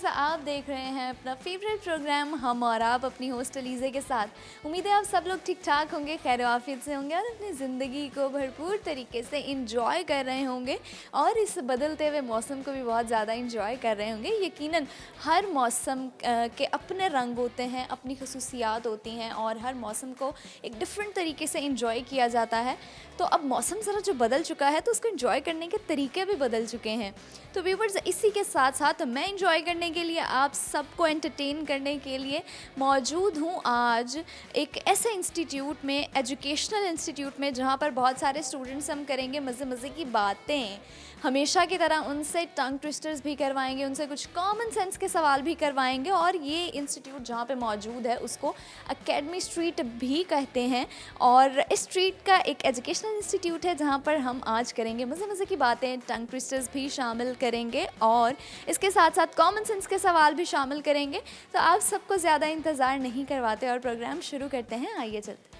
Viewers, आप देख रहे हैं अपना फेवरेट प्रोग्राम हम और आप अपनी होस्ट अलीज़े के साथ। उम्मीद है आप सब लोग ठीक ठाक होंगे, खैर आफियत से होंगे और अपनी ज़िंदगी को भरपूर तरीके से इंजॉय कर रहे होंगे और इस बदलते हुए मौसम को भी बहुत ज़्यादा इंजॉय कर रहे होंगे। यकीनन हर मौसम के अपने रंग होते हैं, अपनी खसूसियात होती हैं और हर मौसम को एक डिफरेंट तरीके से इंजॉय किया जाता है। तो अब मौसम ज़रा जो बदल चुका है तो उसको इंजॉय करने के तरीके भी बदल चुके हैं। तो व्यूअर्स, इसी के साथ साथ मैं इंजॉय करने के लिए, आप सबको एंटरटेन करने के लिए मौजूद हूँ आज एक ऐसे इंस्टीट्यूट में, एजुकेशनल इंस्टीट्यूट में, जहाँ पर बहुत सारे स्टूडेंट्स हम करेंगे मज़े मज़े की बातें। हमेशा की तरह उनसे टंग ट्विस्टर्स भी करवाएंगे, उनसे कुछ कॉमन सेंस के सवाल भी करवाएंगे। और ये इंस्टीट्यूट जहाँ पे मौजूद है उसको एकेडमी स्ट्रीट भी कहते हैं और इस स्ट्रीट का एक एजुकेशनल इंस्टीट्यूट है जहाँ पर हम आज करेंगे मज़े मज़े की बातें, टंग ट्विस्टर्स भी शामिल करेंगे और इसके साथ साथ कॉमन सेंस के सवाल भी शामिल करेंगे। तो आप सबको ज़्यादा इंतज़ार नहीं करवाते और प्रोग्राम शुरू करते हैं, आइए चलते।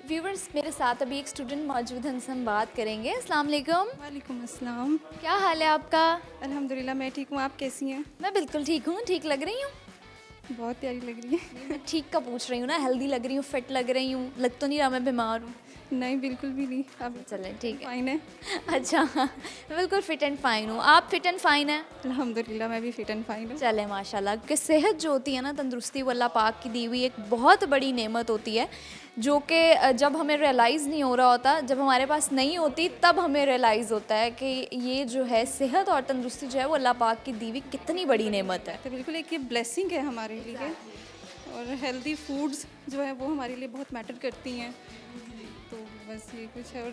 व्यूवर्स, मेरे साथ अभी एक स्टूडेंट मौजूद हैं, उनसे हम बात करेंगे। अस्सलाम वालेकुम। वालेकुम अस्सलाम। क्या हाल है आपका? अल्हम्दुलिल्लाह मैं ठीक हूँ, आप कैसी हैं? मैं बिल्कुल ठीक हूँ। ठीक लग रही हूँ? बहुत प्यारी लग रही है। मैं ठीक का पूछ रही हूँ ना, हेल्दी लग रही हूँ, फिट लग रही हूँ, लग तो नहीं रहा मैं बीमार हूँ? नहीं, बिल्कुल भी नहीं। आप चलें ठीक है। फाइन है? अच्छा, मैं बिल्कुल फिट एंड फाइन हूँ। आप फिट एंड फाइन हैं? अल्हम्दुलिल्लाह मैं भी फिट एंड फाइन हूँ। चले माशाल्लाह। कि सेहत जो होती है ना, तंदुरुस्ती वो अल्लाह पाक की दी हुई एक बहुत बड़ी नेमत होती है, जो कि जब हमें रियलाइज़ नहीं हो रहा होता, जब हमारे पास नहीं होती तब हमें रियलाइज़ होता है कि ये जो है सेहत और तंदुरुस्ती जो है वो अल्लाह पाक की दी हुई कितनी बड़ी नेमत है। तो बिल्कुल एक ये ब्लेसिंग है हमारे लिए और हेल्दी फूड्स जो है वो हमारे लिए बहुत मैटर करती हैं। तो बस ये कुछ है और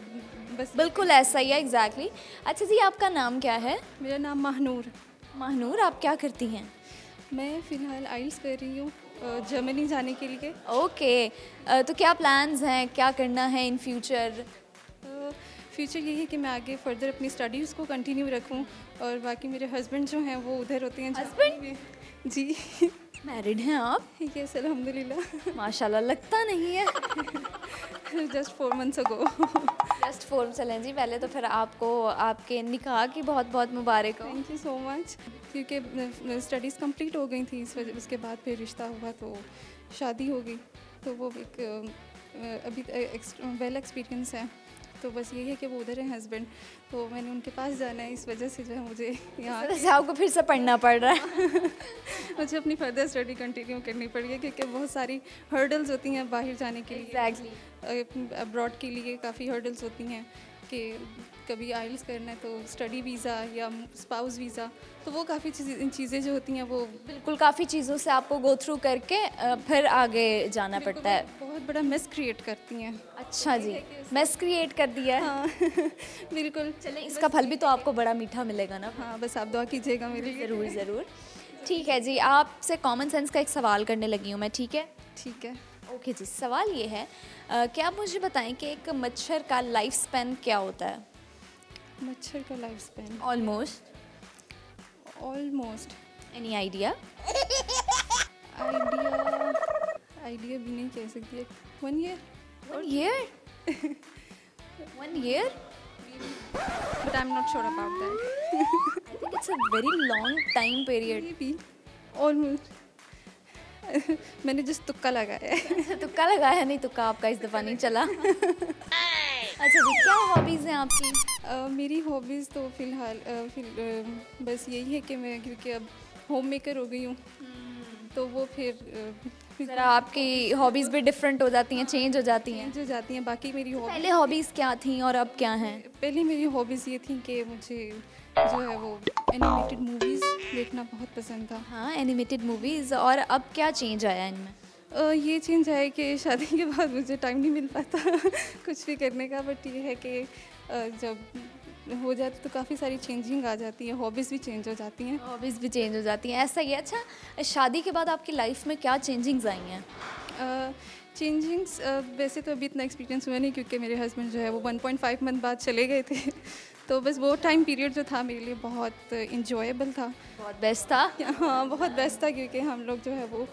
बस बिल्कुल ऐसा ही है, एग्जैक्टली। अच्छा जी, आपका नाम क्या है? मेरा नाम महानूर। महानूर, आप क्या करती हैं? मैं फ़िलहाल आइल्स कर रही हूँ जर्मनी जाने के लिए। ओके, तो क्या प्लान्स हैं, क्या करना है इन फ्यूचर? फ्यूचर यही है कि मैं आगे फर्दर अपनी स्टडीज़ को कंटिन्यू रखूं और बाकी मेरे हस्बैंड जो हैं वो उधर होते हैं। हस्बैंड? जी। मैरिड हैं आप? यस, अल्हम्दुलिल्लाह। माशाल्लाह, लगता नहीं है। Just 4 months ago। जस्ट 4। चलें जी, पहले तो फिर आपको आपके निकाह की बहुत बहुत मुबारक हो। Thank you so much. क्योंकि स्टडीज़ कंप्लीट हो गई थी, इस वजह उसके बाद फिर रिश्ता हुआ तो शादी हो गई। तो वो एक अभी वेल एक्सपीरियंस है। तो बस यही है कि वो उधर है हस्बैंड, तो मैंने उनके पास जाना है, इस वजह से जो है मुझे यहाँ से आपको फिर से पढ़ना पड़ रहा है। मुझे अपनी फर्दर स्टडी कंटिन्यू करनी पड़ी है क्योंकि बहुत सारी हर्डल्स होती हैं बाहर जाने के लिए। एग्जैक्टली। अब्रॉड के लिए काफ़ी हर्डल्स होती हैं कि कभी आइल्स करना है तो स्टडी वीज़ा या स्पाउस वीज़ा, तो वो काफ़ी चीज़ें जो होती हैं वो बिल्कुल काफ़ी चीज़ों से आपको गो थ्रू करके फिर आगे जाना पड़ता है। बहुत बड़ा मेस क्रिएट करती हैं। अच्छा जी, मेस क्रिएट कर दिया है। हाँ बिल्कुल। चलें, इसका फल भी तो आपको बड़ा मीठा मिलेगा ना। हाँ, बस आप दुआ कीजिएगा मेरे लिए। ज़रूर ज़रूर। ठीक है जी, आपसे कॉमन सेंस का एक सवाल करने लगी हूँ मैं, ठीक है? ठीक है। ओके जी, सवाल ये है कि आप मुझे बताएं कि एक मच्छर का लाइफ स्पैन क्या होता है? मच्छर का life span almost any idea? Idea भी नहीं कह सकती है। 1 year। 1 year? 1 year? But I'm not sure about that. I think it's a very long time period. Maybe almost। मैंने जिस तुक्का लगाया है। तुक्का लगाया नहीं, तुक्का आपका इस दफ़ा नहीं चला। अच्छा जी, क्या हॉबीज़ हैं आपकी? मेरी हॉबीज़ तो फ़िलहाल बस यही है कि मैं क्योंकि अब होम मेकर हो गई हूँ तो वो फिर ज़रा आपकी हॉबीज़ भी डिफरेंट हो जाती हैं, चेंज हो जाती हैं। जो जाती हैं। बाकी मेरी पहले हॉबीज़ क्या थी और अब क्या हैं? पहले मेरी हॉबीज़ ये थी कि मुझे जो है वो एनिमेटेड मूवीज़ देखना बहुत पसंद था। हाँ, एनिमेटेड मूवीज़। और अब क्या चेंज आया इनमें? ये चेंज है कि शादी के बाद मुझे टाइम नहीं मिल पाता कुछ भी करने का। बट ये है कि जब हो जाती तो काफ़ी सारी चेंजिंग आ जाती है, हॉबीज़ भी चेंज हो जाती हैं। हॉबीज़ भी चेंज हो जाती हैं, ऐसा ही है। अच्छा, शादी के बाद आपकी लाइफ में क्या चेंजिंग्स आई हैं? चेंजिंग्स वैसे तो अभी इतना एक्सपीरियंस हुआ नहीं क्योंकि मेरे हस्बैंड जो है वो 1.5 मंथ बाद चले गए थे। तो बस वो टाइम पीरियड जो था मेरे लिए बहुत इंजॉयबल था, बहुत बेस्ट था। हाँ बहुत बेस्ट था क्योंकि हम लोग जो है वो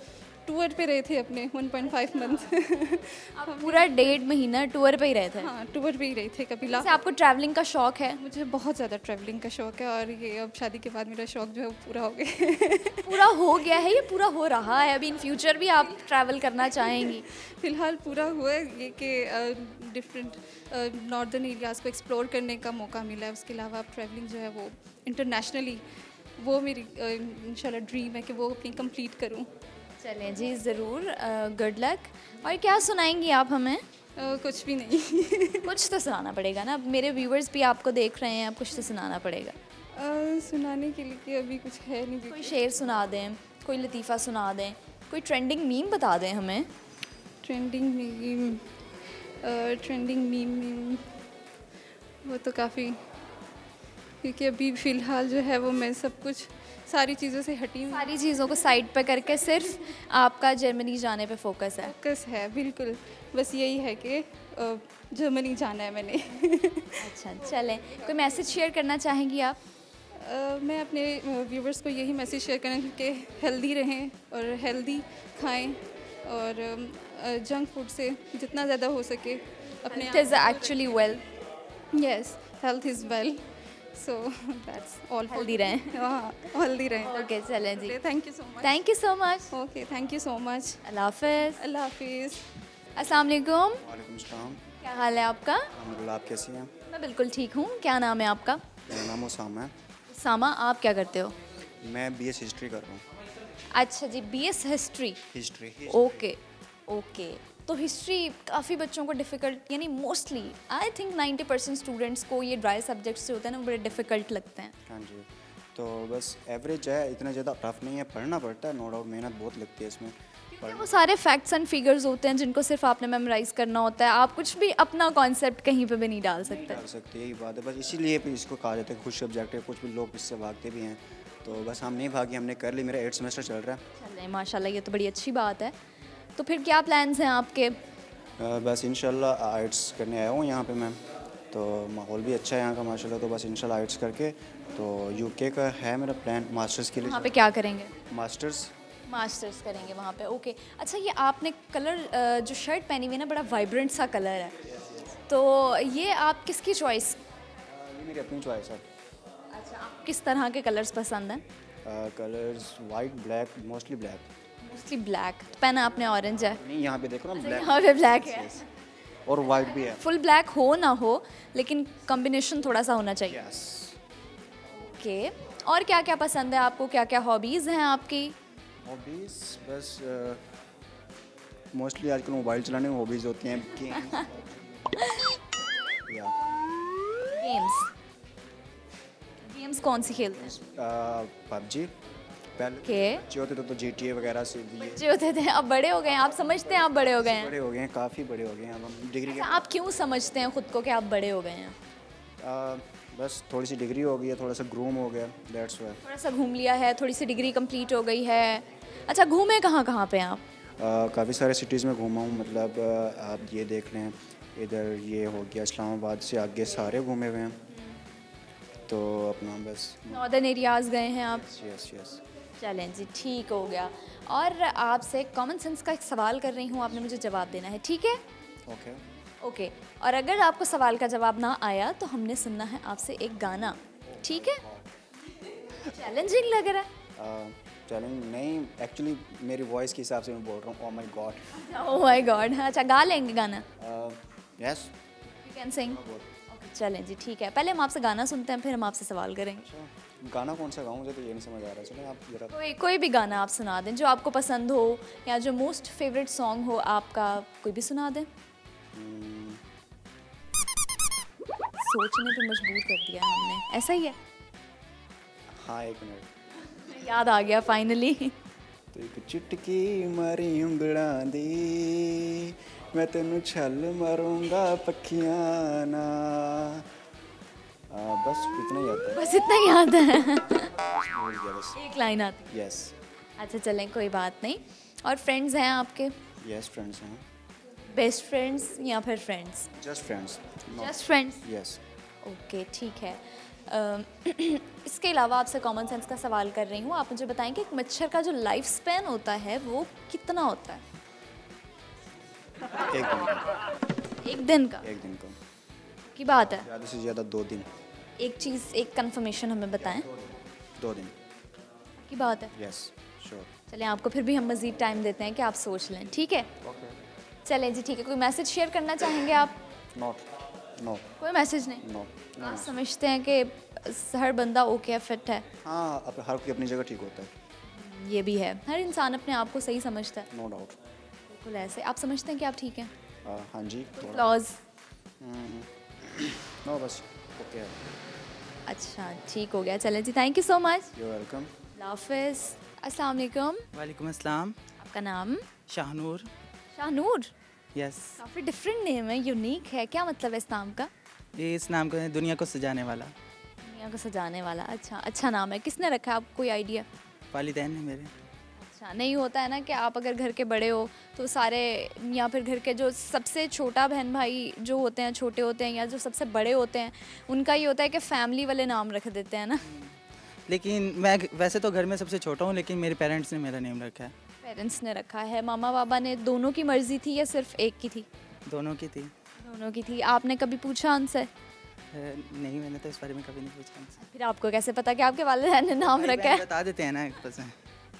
टूर पे रहे थे अपने 1.5 मंथ। आप पूरा 1.5 महीना टूर पे ही रहे थे। हाँ, टूर पे ही रहे थे कपिला। वैसे आपको ट्रैवलिंग का शौक है? मुझे बहुत ज़्यादा ट्रैवलिंग का शौक है और ये अब शादी के बाद मेरा शौक जो है वो पूरा हो गया। पूरा हो गया है, ये पूरा हो रहा है, अभी इन फ्यूचर भी आप ट्रैवल करना चाहेंगी? फ़िलहाल पूरा हुआ है ये कि डिफरेंट नॉर्दर्न एरियाज़ को एक्सप्लोर करने का मौका मिला है। उसके अलावा अब ट्रैवलिंग जो है वो इंटरनेशनली, वो मेरी इंशाल्लाह ड्रीम है कि वो अपनी कंप्लीट करूं। चलें जी, ज़रूर, गुड लक। और क्या सुनाएंगी आप हमें? कुछ भी नहीं। कुछ तो सुनाना पड़ेगा ना, अब मेरे व्यूवर्स भी आपको देख रहे हैं, अब कुछ तो सुनाना पड़ेगा। सुनाने के लिए अभी कुछ है नहीं। कोई शेर सुना दें, कोई लतीफ़ा सुना दें, कोई ट्रेंडिंग मीम बता दें हमें। ट्रेंडिंग मीम वो तो काफ़ी, क्योंकि अभी फ़िलहाल जो है वो मैं सब कुछ सारी चीज़ों से हटी हूँ। सारी चीज़ों को साइड पर करके सिर्फ आपका जर्मनी जाने पे फोकस है। फोकस है बिल्कुल, बस यही है कि जर्मनी जाना है मैंने। अच्छा, चलें, कोई मैसेज शेयर करना चाहेंगी आप? मैं अपने व्यूवर्स को यही मैसेज शेयर करना कि हेल्दी रहें और हेल्दी खाएं और जंक फूड से जितना ज़्यादा हो सके अपने it is actually well. Yes, health is well, so that's all. Healthy रहें। हाँ, हेल्दी रहें। ओके, चलें जी, thank you so much. Thank you so much. Okay, thank you so much. अल्लाह हाफ़िज़। अल्लाह हाफिज़। अस्सलाम वालेकुम। वालेकुम सलाम। क्या हाल है आपका? अल्हम्दुलिल्लाह, आप कैसी हैं? मैं बिल्कुल ठीक हूँ। क्या नाम है आपका? मेरा नाम उसामा है। सामा, आप क्या करते हो? मैं बीएस हिस्ट्री कर रहा हूँ। अच्छा जी, BS history. History. Okay okay, तो हिस्ट्री काफ़ी बच्चों को डिफ़िकल्ट, यानी मोस्टली आई थिंक 90% स्टूडेंट्स को ये ड्राई सब्जेक्ट्स जो होते हैं ना वो बड़े डिफ़िकल्ट लगते हैं। हाँ जी, तो बस एवरेज है, इतना ज़्यादा टफ नहीं है, पढ़ना पड़ता है, नो डाउट, मेहनत बहुत लगती है इसमें। क्योंकि वो सारे फैक्ट्स एंड फिगर्स होते हैं जिनको सिर्फ आपने मेमोराइज़ करना होता है, आप कुछ भी अपना कॉन्सेप्ट कहीं पे भी नहीं डाल सकते। डाल सकते, यही बात है, बस इसीलिए भी इसको कहा जाता है खुश सब्जेक्ट है। कुछ भी लोग इससे भागते भी हैं, तो बस हम नहीं भागे, हमने कर ली। मेरा 8th सेमेस्टर चल रहा है। चलें, माशाल्लाह, ये तो बड़ी अच्छी बात है। तो फिर क्या प्लान्स हैं आपके? बस इंशाल्लाह आइट्स करने आया हूँ यहाँ पे मैं, तो माहौल भी अच्छा है यहाँ का माशाल्लाह, तो बस इंशाल्लाह आइट्स करके तो यूके का है मेरा प्लान मास्टर्स के लिए। वहाँ पे क्या करेंगे? मास्टर्स करेंगे वहाँ पे, ओके। अच्छा, ये आपने कलर जो शर्ट पहनी हुई है ना, बड़ा वाइब्रेंट सा कलर है, तो ये आप किसकी चॉइस? ये मेरी अपनी चॉइस है। अच्छा, आप किस तरह के कलर्स पसंद हैं? Colours white, black, mostly black. Mostly black. पहना आपने ऑरेंज है? नहीं, यहाँ पे देखो ना, ब्लैक यहाँ पे ब्लैक है। और वाइट भी है। फुल ब्लैक हो ना हो, लेकिन कॉम्बिनेशन थोड़ा सा होना चाहिए। यस। ओके, और क्या क्या पसंद है आपको? क्या क्या हॉबीज़ हैं आपकी? हॉबीज़ बस मोस्टली आजकल मोबाइल चलाने में हॉबीज़ होती हैं। गेम्स कौन सी खेलते हैं? पबजी। पहले ओके, बच्चे होते थे तो GTA वगैरह से ये बच्चे होते थे, अब बड़े हो गए हैं, आप समझते हैं आप बड़े हो गए हैं? बड़े हो गए हैं, काफ़ी बड़े हो गए हैं। अब हम डिग्री अच्छा, आप क्यों समझते हैं खुद को कि आप बड़े हो गए हैं? बस थोड़ी सी डिग्री हो गई है, थोड़ा सा ग्रूम हो गया, दैट्स व्हाई। थोड़ा सा घूम लिया है, थोड़ी सी डिग्री कंप्लीट हो गई है। अच्छा, घूमे कहाँ कहाँ पे आप? काफ़ी सारे सिटीज़ में घूमा हूँ, मतलब आप ये देख लें, इधर ये हो गया इस्लामाबाद से आगे सारे घूमे हुए हैं, तो अपना बस नॉर्दर्न एरियाज़ गए हैं आप? Yes yes. चलें जी, ठीक हो गया। और आपसे कॉमन सेंस का एक सवाल कर रही हूँ, आपने मुझे जवाब देना है, ठीक है? ओके ओके, और अगर आपको सवाल का जवाब ना आया तो हमने सुनना है आपसे एक गाना, ठीक है? चैलेंजिंग लग रहा है। चैलेंज नहीं, एक्चुअली मेरी वॉइस के हिसाब से मैं बोल रहा हूँ। Oh my God. Oh my God. अच्छा, गा लेंगे गाना? Yes, you can sing? Okay, चलें जी, ठीक है। पहले हम आपसे गाना सुनते हैं, फिर हम आपसे सवाल करेंगे। गाना कौन सा गाऊँ, मुझे तो ये नहीं समझ आ रहा। चलो आप जरा कोई भी गाना आप सुना दें जो आपको पसंद हो, या जो मोस्ट फेवरेट सॉन्ग हो आपका, कोई भी सुना दें। सोचने पे मजबूर कर दिया हमने, ऐसा ही है? हाँ, एक मिनट, याद आ गया फाइनली। तो एक चुटकी मारी उंगलां दी, मैं तेनू छल मारूंगा पखियां ना। बस इतना ही आता है। बस इतना ही याद है। भूल गया बस। एक लाइन आती। यस अच्छा, चलें, कोई बात नहीं। और फ्रेंड्स हैं आपके? यस, फ्रेंड्स हैं। बेस्ट फ्रेंड्स या फिर friends? Just friends. Just friends. Yes. Okay, ठीक है। इसके अलावा आपसे कॉमन सेंस का सवाल कर रही हूँ, आप मुझे बताएं कि एक मच्छर का जो लाइफ स्पैन होता है वो कितना होता है? एक दिन का। एक दिन का? एक दिन का की बात है? ज़्यादा से ज़्यादा 2 दिन। एक चीज़, एक कंफर्मेशन हमें बताएं। 2 दिन। की बात है? Yes sure. चलें, आपको फिर भी हम मज़ीद टाइम देते हैं कि आप सोच लें, ठीक है? चलें जी, ठीक है। कोई मैसेज शेयर करना चाहेंगे आप? नो कोई मैसेज नहीं? नो। आप समझते हैं कि हर बंदा ओके फिट है? हाँ, अब हर कोई अपनी जगह ठीक होता है। ये भी है, हर इंसान अपने आप को सही समझता है। No doubt. बिल्कुल ऐसे। आप समझते हैं कि आप ठीक हैं? हाँ जी। फ्लॉज? नो बस ओके है। अच्छा, ठीक हो गया। चलें जी, thank you so much. You welcome. हाफिज़। अस्सलाम वालेकुम। वालेकुम अस्सलाम। आपका नाम? शाहनूर। शाहनूर? यस। काफ़ी डिफरेंट नेम है, यूनिक है। क्या मतलब है इस नाम का? ये इस नाम को है दुनिया को सजाने वाला। दुनिया को सजाने वाला। अच्छा, अच्छा नाम है। किसने रखा है, आपको कोई आइडिया? वालिदैन है मेरे। अच्छा, नहीं होता है ना कि आप अगर घर के बड़े हो तो सारे, या फिर घर के जो सबसे छोटा बहन भाई जो होते हैं, छोटे होते हैं, या जो सबसे बड़े होते हैं, उनका ये होता है कि फैमिली वाले नाम रख देते हैं ना। लेकिन मैं वैसे तो घर में सबसे छोटा हूँ, लेकिन मेरे पेरेंट्स ने मेरा नेम रखा है। पेरेंट्स ने रखा है। मामा बाबा ने दोनों की मर्जी थी या सिर्फ एक की थी? दोनों की थी। दोनों की थी। आपने कभी पूछा उनसे? नहीं, मैंने तो इस बारे में कभी नहीं पूछा उनसे। फिर आपको कैसे पता कि आपके वालिदैन ने नाम भाई रखा है? बहन बता देते हैं ना एक बस।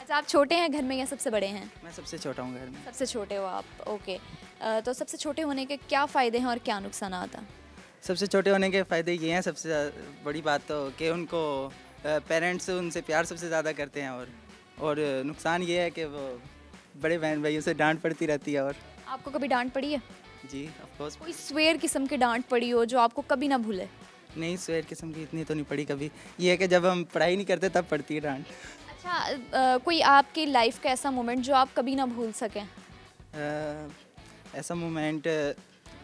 अच्छा, आप छोटे हैं घर में या सबसे बड़े हैं? मैं सबसे छोटा हूँ घर में। सबसे छोटे हो आप, ओके। तो सबसे छोटे होने के क्या फ़ायदे हैं और क्या नुकसान आता? सबसे छोटे होने के फ़ायदे ये हैं, सबसे बड़ी बात तो कि उनको पेरेंट्स उनसे प्यार सबसे ज़्यादा करते हैं, और नुकसान ये है कि वो बड़े बहन भाइयों से डांट पड़ती रहती है। और आपको कभी डांट पड़ी है? जी ऑफ कोर्स। कोई स्वेयर किस्म की डांट पड़ी हो जो आपको कभी ना भूले? नहीं, स्वेर किस्म की इतनी तो नहीं पड़ी कभी। ये है कि जब हम पढ़ाई नहीं करते तब पड़ती है डांट। अच्छा, कोई आपकी लाइफ का ऐसा मोमेंट जो आप कभी ना भूल सकें? ऐसा मोमेंट,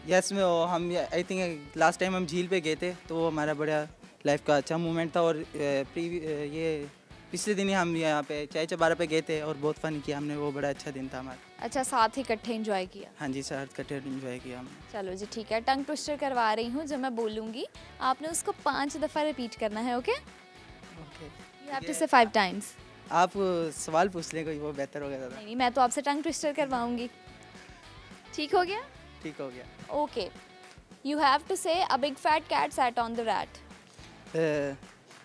यस में हम आई थिंक लास्ट टाइम हम झील पे गए थे, तो वो हमारा बड़ा लाइफ का अच्छा मोमेंट था। और ये पिछले दिन ही हम यहाँ पे चाय चबारा पे गए थे और बहुत फन किया हमने, वो बड़ा अच्छा दिन था हमारा। अच्छा, साथ ही इकट्ठे एंजॉय किया? हाँ जी, साथ इकट्ठे एंजॉय किया हमने। चलो जी, ठीक है। टंग ट्विस्टर करवा रही हूँ, जब मैं बोलूँगी आपने उसको 5 दफ़ा रिपीट करना है, okay? Okay. You have to say 5 times. आप सवाल पूछ लें कोई, वो बेहतर होगा ज़्यादा। नहीं, मैं तो आपसे टंग ट्विस्टर करवाऊँगी। ठीक हो गया? ठीक हो गया। Okay. You have to say a big fat cat sat on the rat.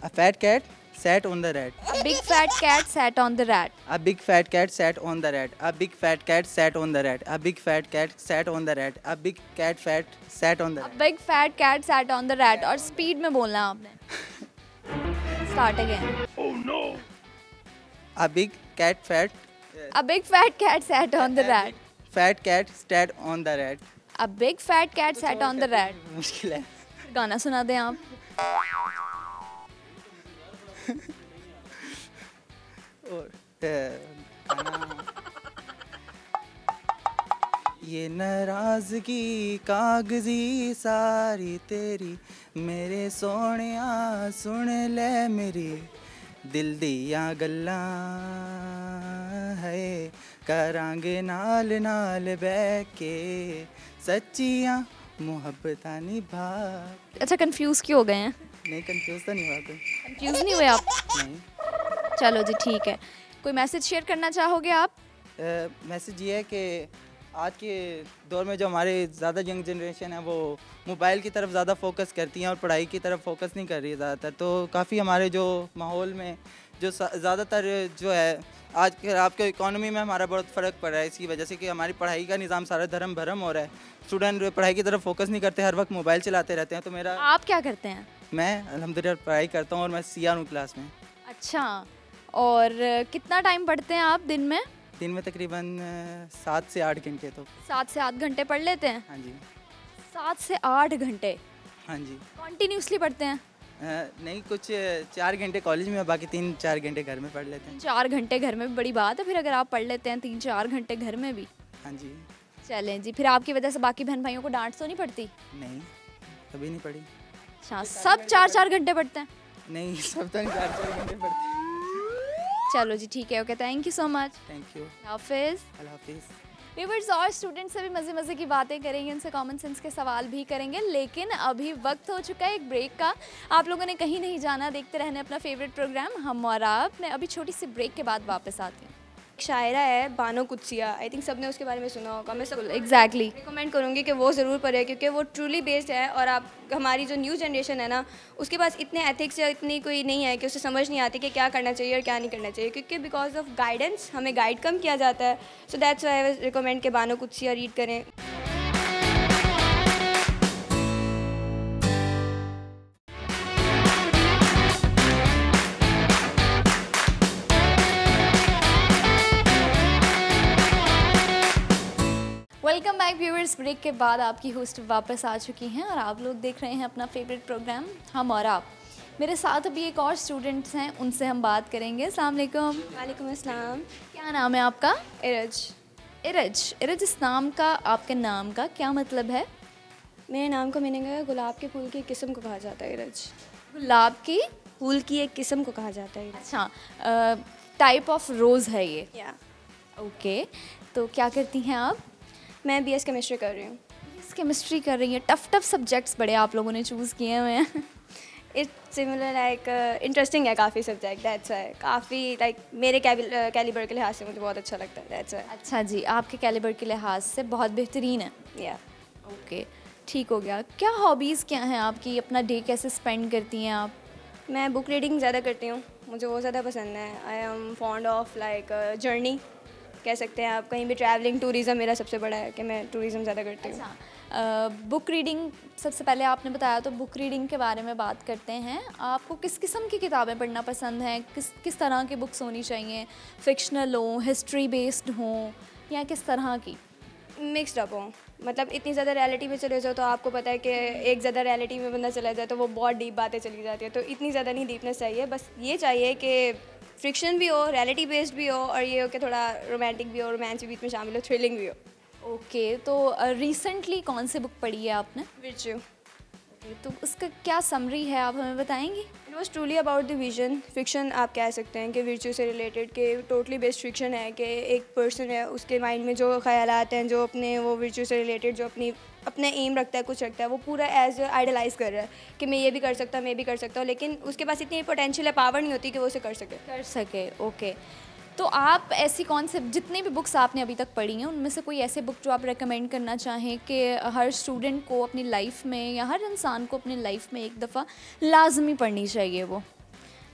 A fat cat sat on the rat. A big fat cat sat on the rat. A big fat cat sat on the rat. A big fat cat sat on the rat. A big fat cat sat on the rat. A big cat fat sat on the A rat. big fat cat sat on the rat. और speed में बोलना है आपने। Start again. Oh no! A big cat fat. A big fat cat sat on the rat. Fat cat sat on the rat. A big fat cat sat on the rat. मुश्किल है। गाना सुना दें आप। और ये नाराज़गी कागजी सारी तेरी, मेरे सोनिया सुन ले मेरी, दिल दिया गल्लां है करांगे नाल नाल बैठ के, सच्चियां मुहब्बतां निभा। अच्छा, कंफ्यूज क्यों हो गए हैं? नहीं, कंफ्यूज तो नहीं हुआ तुम। कंफ्यूज नहीं हुए आप? नहीं। चलो जी, ठीक है। कोई मैसेज शेयर करना चाहोगे आप? मैसेज ये है कि आज के दौर में जो हमारे ज़्यादा यंग जनरेशन है वो मोबाइल की तरफ ज़्यादा फोकस करती हैं और पढ़ाई की तरफ फोकस नहीं कर रही है ज़्यादातर। तो काफ़ी हमारे जो माहौल में जो ज़्यादातर जो है आज के आपके इकोनॉमी में हमारा बहुत फ़र्क पड़ रहा है, इसकी वजह से कि हमारी पढ़ाई का निज़ाम सारा धर्म भरम हो रहा है। स्टूडेंट पढ़ाई की तरफ फोकस नहीं करते, हर वक्त मोबाइल चलाते रहते हैं। तो मेरा, आप क्या करते हैं? मैं अल्हम्दुलिल्लाह पढ़ाई करता हूँ और मैं CR हूँ क्लास में। अच्छा, और कितना टाइम पढ़ते हैं आप दिन में? दिन में तकरीबन 7 से 8 घंटे। तो 7 से 8 घंटे पढ़ लेते हैं? हाँ जी। 7 से 8 घंटे हाँ जी। कॉन्टीन्यूसली पढ़ते हैं? नहीं, कुछ 4 घंटे कॉलेज में, बाकी 3-4 घंटे घर में पढ़ लेते हैं। 4 घंटे घर में भी बड़ी बात है फिर, अगर आप पढ़ लेते हैं 3-4 घंटे घर में भी। हाँ जी। चलें जी, फिर आपकी वजह से बाकी बहन भाइयों को डांट तो नहीं पड़ती? नहीं, कभी नहीं पढ़ी। अच्छा, सब 4-4 घंटे पढ़ते हैं? नहीं, सब तो 4-4 घंटे पढ़ते हैं। चलो जी, ठीक है, okay, thank you so much. Thank you. हाफिज़। अल्लाह हाफिज़। व्यूवर्स और स्टूडेंट्स से भी मज़े मज़े की बातें करेंगे, उनसे कॉमन सेंस के सवाल भी करेंगे, लेकिन अभी वक्त हो चुका है एक ब्रेक का। आप लोगों ने कहीं नहीं जाना, देखते रहने अपना फेवरेट प्रोग्राम हम और आप। मैं अभी छोटी सी ब्रेक के बाद वापस आती हूँ। एक शायरा है बानो कुदसिया, आई थिंक सबने उसके बारे में सुना होगा। मैं सब एग्जैक्टली रिकमेंड करूँगी कि वो ज़रूर पढ़े, क्योंकि वो ट्रूली बेस्ड है। और आप हमारी जो न्यू जनरेशन है ना, उसके पास इतने एथिक्स या इतनी कोई नहीं है कि उसे समझ नहीं आती कि क्या करना चाहिए और क्या नहीं करना चाहिए, क्योंकि बिकॉज ऑफ गाइडेंस हमें गाइड कम किया जाता है। So that's why I recommend कि बानो कुदसिया रीड करें। Welcome back viewers. ब्रेक के बाद आपकी होस्ट वापस आ चुकी हैं और आप लोग देख रहे हैं अपना फेवरेट प्रोग्राम हम और आप। मेरे साथ अभी एक और स्टूडेंट्स हैं, उनसे हम बात करेंगे। अस्सलाम वालेकुम। वालेकुम अस्सलाम। क्या नाम है आपका? इरज। इरज, इस नाम का, आपके नाम का क्या मतलब है? मेरे नाम का मीनिंग है गुलाब के फूल की एक किस्म को कहा जाता है इरज। गुलाब की फूल की एक किस्म को कहा जाता है। अच्छा, टाइप ऑफ रोज़ है ये। या ओके, तो क्या करती हैं आप? मैं बीएस केमिस्ट्री कर रही हूँ। केमिस्ट्री कर रही हैं। टफ सब्जेक्ट्स बड़े आप लोगों ने चूज़ किए हुए हैं। इट्स सिमिलर लाइक इंटरेस्टिंग है काफ़ी सब्जेक्ट, दैट्स व्हाई। काफ़ी लाइक मेरे कैलिबर के लिहाज से मुझे बहुत अच्छा लगता है, दैट्स व्हाई। अच्छा जी, आपके कैलिबर के लिहाज से बहुत बेहतरीन है। या ओके, ठीक हो गया। क्या हॉबीज़ क्या हैं आपकी? अपना डे कैसे स्पेंड करती हैं आप? मैं बुक रीडिंग ज़्यादा करती हूँ, मुझे वो ज़्यादा पसंद है। I am fond of like journey, कह सकते हैं आप। कहीं भी ट्रैवलिंग, टूरिज़म मेरा सबसे बड़ा है कि मैं टूरिज़म ज़्यादा करती हूँ। बुक रीडिंग, सबसे पहले आपने बताया, तो बुक रीडिंग के बारे में बात करते हैं। आपको किस किस्म की किताबें पढ़ना पसंद हैं? किस तरह की बुक्स होनी चाहिए? फिक्शनल हो, हिस्ट्री बेस्ड हो, या किस तरह की? मिक्सड अप हो। मतलब इतनी ज़्यादा रियलिटी में चले जाओ तो आपको पता है कि एक ज़्यादा रियलिटी में बंदा चला जाए तो वो बहुत डीप बातें चली जाती है। तो इतनी ज़्यादा नहीं डीपनेस चाहिए, बस ये चाहिए कि फ्रिक्शन भी हो, रियलिटी बेस्ड भी हो, और ये हो कि थोड़ा रोमांटिक भी हो, रोमांस भी बीच में शामिल हो, थ्रिलिंग भी हो। ओके, तो रिसेंटली कौन सी बुक पढ़ी है आपने? विर्च्यू। तो उसका क्या समरी है, आप हमें बताएंगी? It was truly about the vision. Fiction आप कह सकते हैं कि विर्च्यू से रिलेटेड, के टोटली बेस्ड फिक्शन है कि एक पर्सन है, उसके माइंड में जो ख्यालात हैं, जो अपने वो विर्च्यू से रिलेटेड जो अपने एम रखता है, कुछ रखता है, वो पूरा एज आइडलाइज कर रहा है कि मैं ये भी कर सकता हूँ, मैं भी कर सकता हूँ, लेकिन उसके पास इतनी पोटेंशियल है, पावर नहीं होती कि वो उसे कर सके। ओके, तो आप ऐसी कौन से, जितनी भी बुक्स आपने अभी तक पढ़ी हैं, उनमें से कोई ऐसे बुक जो आप रेकमेंड करना चाहें कि हर स्टूडेंट को अपनी लाइफ में, या हर इंसान को अपनी लाइफ में एक दफ़ा लाजमी पढ़नी चाहिए वो?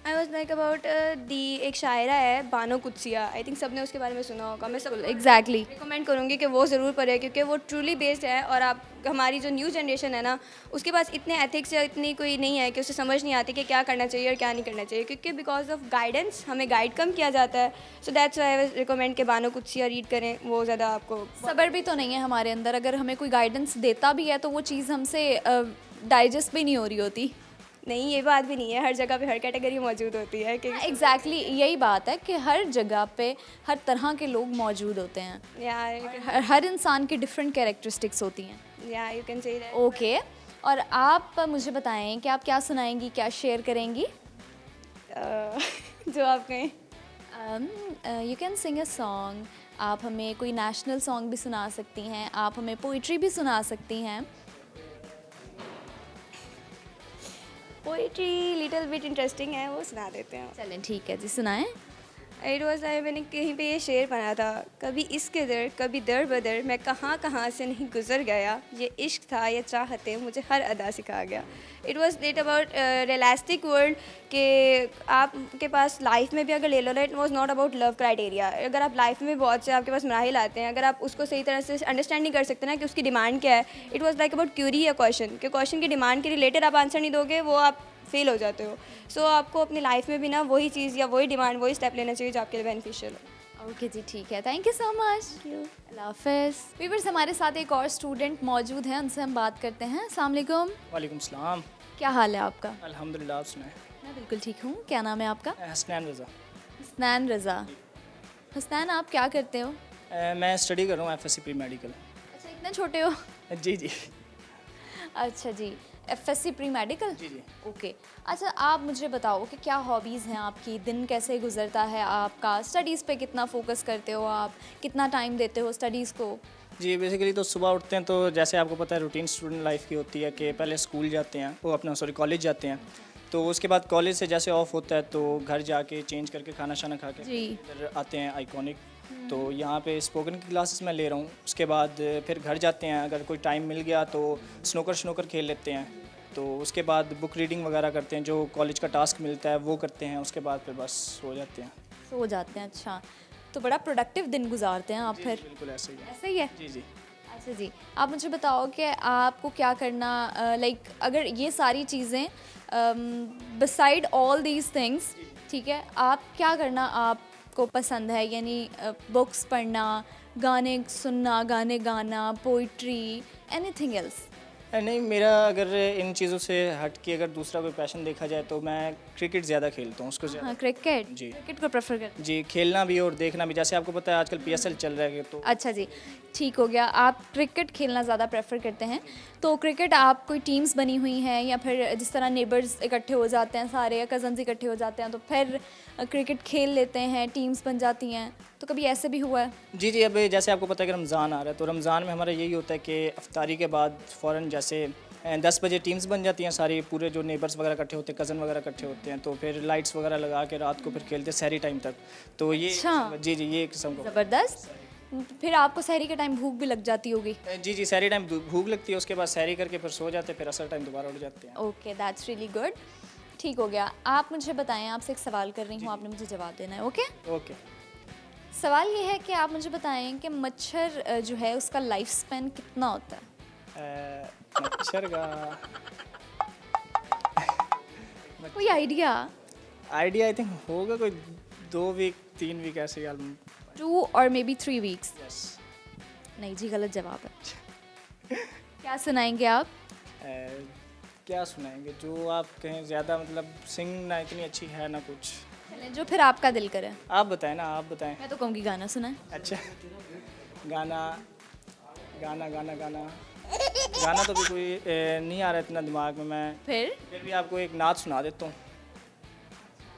आई वॉज लाइक अबाउट एक शायरा है बानो कुदसिया, आई थिंक सबने उसके बारे में सुना होगा। मैं सब एग्जैक्टली रिकमेंड करूँगी कि वो ज़रूर पढ़े, क्योंकि वो ट्रूली बेस्ड है। और आप हमारी जो न्यू जनरेशन है ना, उसके पास इतने एथिक्स या इतनी कोई नहीं है कि उसे समझ नहीं आती कि क्या करना चाहिए और क्या नहीं करना चाहिए, क्योंकि बिकॉज ऑफ गाइडेंस हमें गाइड कम किया जाता है। So that's why I recommend कि बानो कुदसिया रीड करें, वो ज़्यादा आपको। सब्र भी तो नहीं है हमारे अंदर, अगर हमें कोई गाइडेंस देता भी है तो वो चीज़ हमसे डाइजेस्ट भी नहीं हो रही होती। नहीं, ये बात भी नहीं है, हर जगह पे हर कैटेगरी मौजूद होती है कि एग्जैक्टली यही बात है कि हर जगह पे हर तरह के लोग मौजूद होते हैं। हर इंसान की डिफरेंट कैरेक्टरिस्टिक्स होती हैं। या you can say that. Okay, और आप मुझे बताएं कि आप क्या सुनाएंगी, क्या शेयर करेंगी? जो आप कहें। You can sing a song. आप हमें कोई नेशनल सॉन्ग भी सुना सकती हैं, आप हमें पोइट्री भी सुना सकती हैं। पोइट्री लिटिल बिट इंटरेस्टिंग है, वो सुना देते हैं। चलें ठीक है जी, सुनाएं। इट वॉज लाइक, मैंने कहीं पे ये शेर पढ़ा था, कभी इसके दर कभी दर बदर, मैं कहाँ से नहीं गुजर गया, ये इश्क था ये चाहते मुझे हर अदा सिखा गया। It was it about realistic world के आपके पास लाइफ में भी अगर ले लो ना, it was not about love criteria. अगर आप लाइफ में बहुत से आपके पास मराहिल आते हैं, अगर आप उसको सही तरह से अंडरस्टैंड नहीं कर सकते ना कि उसकी डिमांड क्या है, it was like about query या क्वेश्चन, कि क्वेश्चन की डिमांड के रिलेटेड आप आंसर नहीं दोगे, वो आप फेल हो जाते हो। सो आपको अपनी लाइफ में भी ना वही चीज़ या वही डिमांड, वही स्टेप लेना चाहिए जो आपके लिए बेनिफिशियल हो। ओके जी, ठीक है, थैंक यू सो मच। अल्लाह हाफिज़। व्यूअर्स, हमारे साथ एक और स्टूडेंट मौजूद हैं, उनसे हम बात करते हैं। अस्सलाम वालेकुम। वालेकुम सलाम। क्या हाल है आपका? अल्हम्दुलिल्लाह, आप सुनाएं। मैं बिल्कुल ठीक हूँ। क्या नाम है आपका? हसनैन रज़ा। हसनैन रज़ा। हसनैन, आप क्या करते हो? मैं स्टडी कर रहा हूँ FSC प्री मेडिकल। अच्छा, इतने छोटे हो? जी जी। अच्छा जी, एफएससी प्री मेडिकल। जी जी। ओके। अच्छा, आप मुझे बताओ कि क्या हॉबीज़ हैं आपकी, दिन कैसे गुजरता है आपका, स्टडीज़ पे कितना फोकस करते हो आप, कितना टाइम देते हो स्टडीज़ को? जी बेसिकली तो सुबह उठते हैं तो जैसे आपको पता है रूटीन स्टूडेंट लाइफ की होती है कि पहले स्कूल जाते हैं, वो अपना सॉरी कॉलेज जाते हैं, तो उसके बाद कॉलेज से जैसे ऑफ होता है तो घर जाके चेंज करके खाना शाना खा के जी। इधर आते हैं आइकॉनिक, तो यहाँ पे स्पोकन की क्लासेस मैं ले रहा हूँ। उसके बाद फिर घर जाते हैं, अगर कोई टाइम मिल गया तो स्नूकर खेल लेते हैं, तो उसके बाद बुक रीडिंग वगैरह करते हैं, जो कॉलेज का टास्क मिलता है वो करते हैं, उसके बाद फिर बस सो जाते हैं। सो जाते हैं। अच्छा, तो बड़ा प्रोडक्टिव दिन गुजारते हैं आप जी, फिर। बिल्कुल ऐसे ही है। ऐसा ही है। जी जी। अच्छा जी, आप मुझे बताओ कि आपको क्या करना, लाइक अगर ये सारी चीज़ें बिसाइड ऑल दीज थिंग्स, ठीक है, आप क्या करना आपको पसंद है? यानी बुक्स पढ़ना, गाने सुनना, गाने गाना, पोइट्री, एनीथिंग एल्स? नहीं, मेरा अगर इन चीज़ों से हट के अगर दूसरा कोई पैशन देखा जाए तो मैं क्रिकेट ज़्यादा खेलता हूँ, उसको हाँ, ज़्यादा। क्रिकेट। जी। क्रिकेट को प्रेफर करते जी, खेलना भी और देखना भी, जैसे आपको पता है आजकल पीएसएल चल रहा है तो। अच्छा जी, ठीक हो गया। आप क्रिकेट खेलना ज़्यादा प्रेफर करते हैं, तो क्रिकेट आप कोई टीम्स बनी हुई हैं या फिर जिस तरह नेबर्स इकट्ठे हो जाते हैं सारे या कज़न्स इकट्ठे हो जाते हैं तो फिर क्रिकेट खेल लेते हैं, टीम्स बन जाती हैं, तो कभी ऐसे भी हुआ है? जी जी, अब जैसे आपको पता है कि रमज़ान आ रहा है, तो रमज़ान में हमारा यही होता है कि इफ्तारी के बाद फ़ौरन जैसे 10 बजे टीम्स बन जाती हैं सारी, पूरे जो नेबर्स वगैरह इकट्ठे होते हैं, कज़न वगैरह इकट्ठे होते हैं, तो फिर लाइट्स वगैरह लगा के रात को फिर खेलते हैं सहरी टाइम तक, तो ये अच्छा। जी जी, ये किस्म को। ज़बरदस्त। फिर आपको सहरी के टाइम भूख भी लग जाती होगी? जी जी, सहरी टाइम भूख लगती है, उसके बाद सहरी करके फिर सो जाते हैं, फिर असर टाइम दोबारा उठ जाते हैं। Okay, that's really good. ठीक हो गया। आप मुझे बताएं, आपसे एक सवाल कर रही हूँ, आपने मुझे जवाब देना है। ओके? ओके। सवाल ये है कि आप मुझे बताएं कि मच्छर जो है उसका लाइफ स्पैन कितना होता है? मच्छर का कोई आइडिया? आइडिया आई थिंक होगा कोई 2 वीक 3 वीक ऐसे ही। 2 और मे बी 3 वीक्स? यस। नहीं जी, गलत जवाब है। क्या सुनाएंगे आप? क्या सुनाएंगे, जो आप कहें, ज़्यादा मतलब सिंग ना इतनी अच्छी है ना कुछ। चलें, जो फिर आपका दिल करे। आप बताएं ना, आप बताएं। मैं तो कहूँगी गाना सुनाएं। अच्छा, गाना गाना गाना गाना गाना तो भी कोई नहीं आ रहा इतना दिमाग में। मैं फिर भी आपको एक नात सुना देता हूँ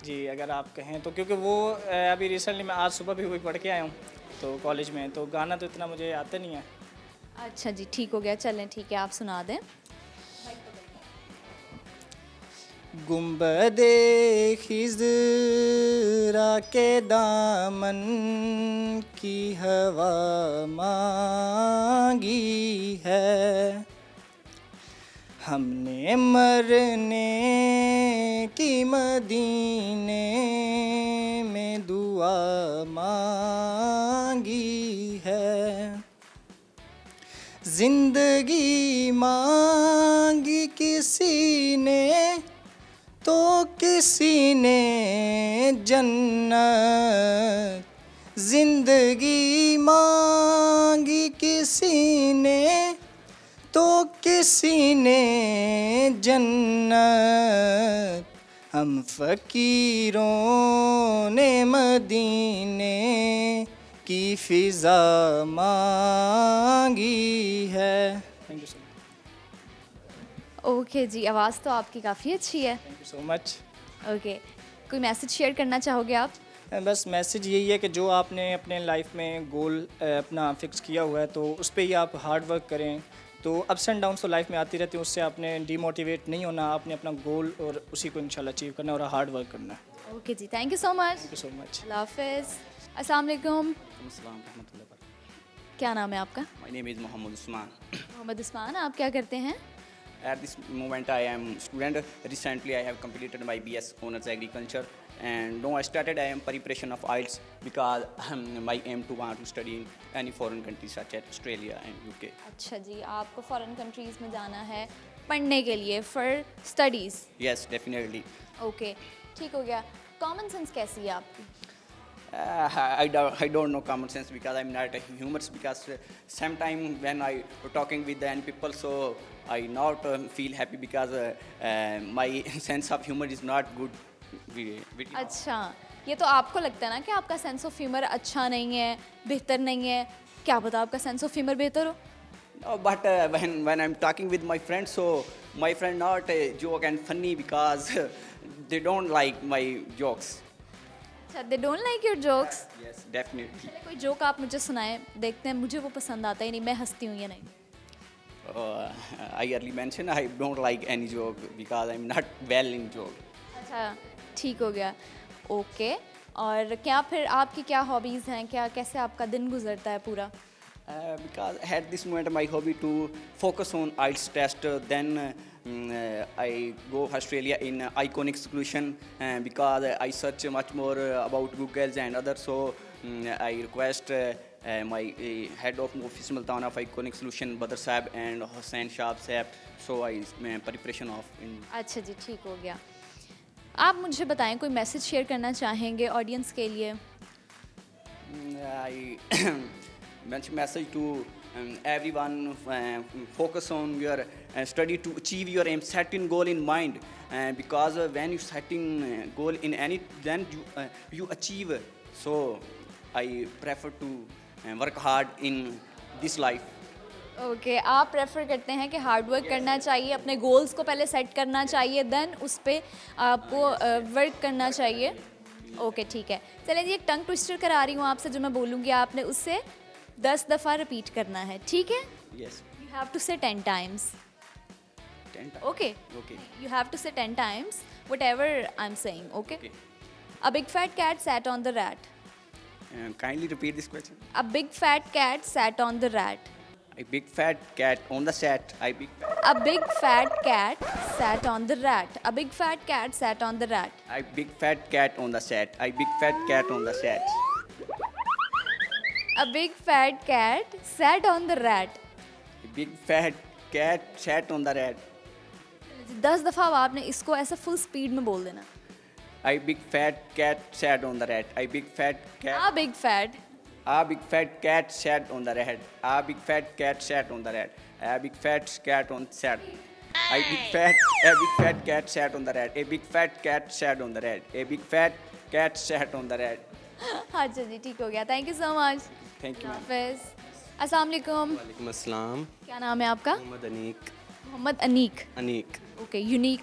जी, अगर आप कहें तो, क्योंकि वो अभी रिसेंटली मैं आज सुबह भी वही पढ़ के आया हूँ तो कॉलेज में, तो गाना तो इतना मुझे आता नहीं है। अच्छा जी, ठीक हो गया। चलें, ठीक है, आप सुना दें। गुंबदे खिज़रा के दामन की हवा मांगी है, हमने मरने की मदीने में दुआ मांगी है, जिंदगी मांगी किसी ने तो किसी ने जन्नत, जिंदगी मांगी किसी ने तो किसी ने जन्नत, हम फ़कीरों ने मदीने की फ़िज़ा मांगी है। Thank you so much. Okay जी, आवाज़ तो आपकी काफ़ी अच्छी है। Thank you so much. Okay, कोई मैसेज शेयर करना चाहोगे आप? बस मैसेज यही है कि जो आपने अपने लाइफ में गोल अपना फिक्स किया हुआ है तो उस पर ही आप हार्ड वर्क करें, तो अप्स एंड डाउन्स तो लाइफ में आती रहती है, उससे आपने डीमोटिवेट नहीं होना, आपने अपना गोल और उसी को इंशाल्लाह अचीव करना है और हार्ड वर्क करना है। ओके जी, thank you so much. Thank you so much. अल्लाह हाफिज़। अस्सलाम वालेकुम। My क्या नाम है आपका? name is Mohammed Usman. Mohammad Usman. आप क्या करते हैं? At this moment, I am student. Recently, I have completed my BS Honors Agriculture, and now I started. I am preparation of IELTS because my aim to want to study in any foreign countries such as Australia and UK. अच्छा जी, आपको foreign countries में जाना है पढ़ने के लिए, for studies? Yes, definitely. Okay, ठीक हो गया। कॉमन सेंस कैसी है आपकी? I don't know common sense because I'm not a humorous, because sometimes when I talking with any people, so I not feel happy because my sense of humor is not good. अच्छा, ये तो आपको लगता है ना कि आपका sense of humour अच्छा नहीं है, बेहतर नहीं है। क्या पता आपका सेंस ऑफ ह्यूमर बेहतर हो? But when I'm talking with my friends, so my friend not joke and funny because they don't like my jokes. अच्छा, they don't like your jokes. Yes, definitely. चलिए कोई जोक आप मुझे सुनाएं, देखते हैं, मुझे वो पसंद आता ही नहीं, मैं हंसती हूँ या नहीं. I early mentioned I don't like any joke because I'm not well in joke. अच्छा, ठीक हो गया. ओके. और क्या फिर आपकी क्या हॉबीज़ हैं, क्या कैसे आपका दिन गुजरता है पूरा? Because at this moment my hobby to focus on IELTS test, then I go Australia in iconic solution because I search much more about Google and others, so I request my head of office Multan of iconic solution Badr Saab and Hussain Shah Saab, so I preparation of in. अच्छा जी, ठीक हो गया. आप मुझे बताएं, कोई message share करना चाहेंगे ऑडियंस के लिए? I message to everyone, focus on your study to achieve your aim, setting goal in mind, because when you setting goal in any, then you achieve. So I prefer to work hard in this life. Okay, आप prefer करते हैं कि hard work करना चाहिए, अपने goals को पहले set करना चाहिए, देन उस पर आपको वर्क करना चाहिए. ओके, ठीक है. चलिए जी, एक टंग ट्विस्टर करा रही हूँ आपसे, जो मैं बोलूँगी आपने उससे 10 दफ़ा रिपीट करना है, ठीक है? Yes. You have to say 10 times. 10 times. Okay. Okay. You have to say 10 times whatever I'm saying, okay? Okay. A big fat cat sat on the rat. Kindly repeat this question. A big fat cat sat on the rat. A big fat cat on the set. A big fat cat sat on the rat. A big fat cat sat on the rat. A big fat cat on the set. A big fat cat on the set. A big fat cat sat on the rat. A big fat cat sat on the rat. 10 दफ़ा अब आपने इसको ऐसा full speed में बोल देना. A big fat cat sat on the rat. A big fat cat. A big fat. A big fat cat sat on the rat. A big fat cat sat on the rat. A big fat cat on sat. A big fat cat sat on the rat. A big fat cat sat on the rat. A big fat cat sat on the rat. अच्छा जी, ठीक हो गया. Thank you so much. Thank you. हाफिज़. अस्सलाम वालेकुम. वालेकुम अस्सलाम. क्या नाम है आपका? मोहम्मद अनीक. मोहम्मद अनीक. अनीक. Okay, unique.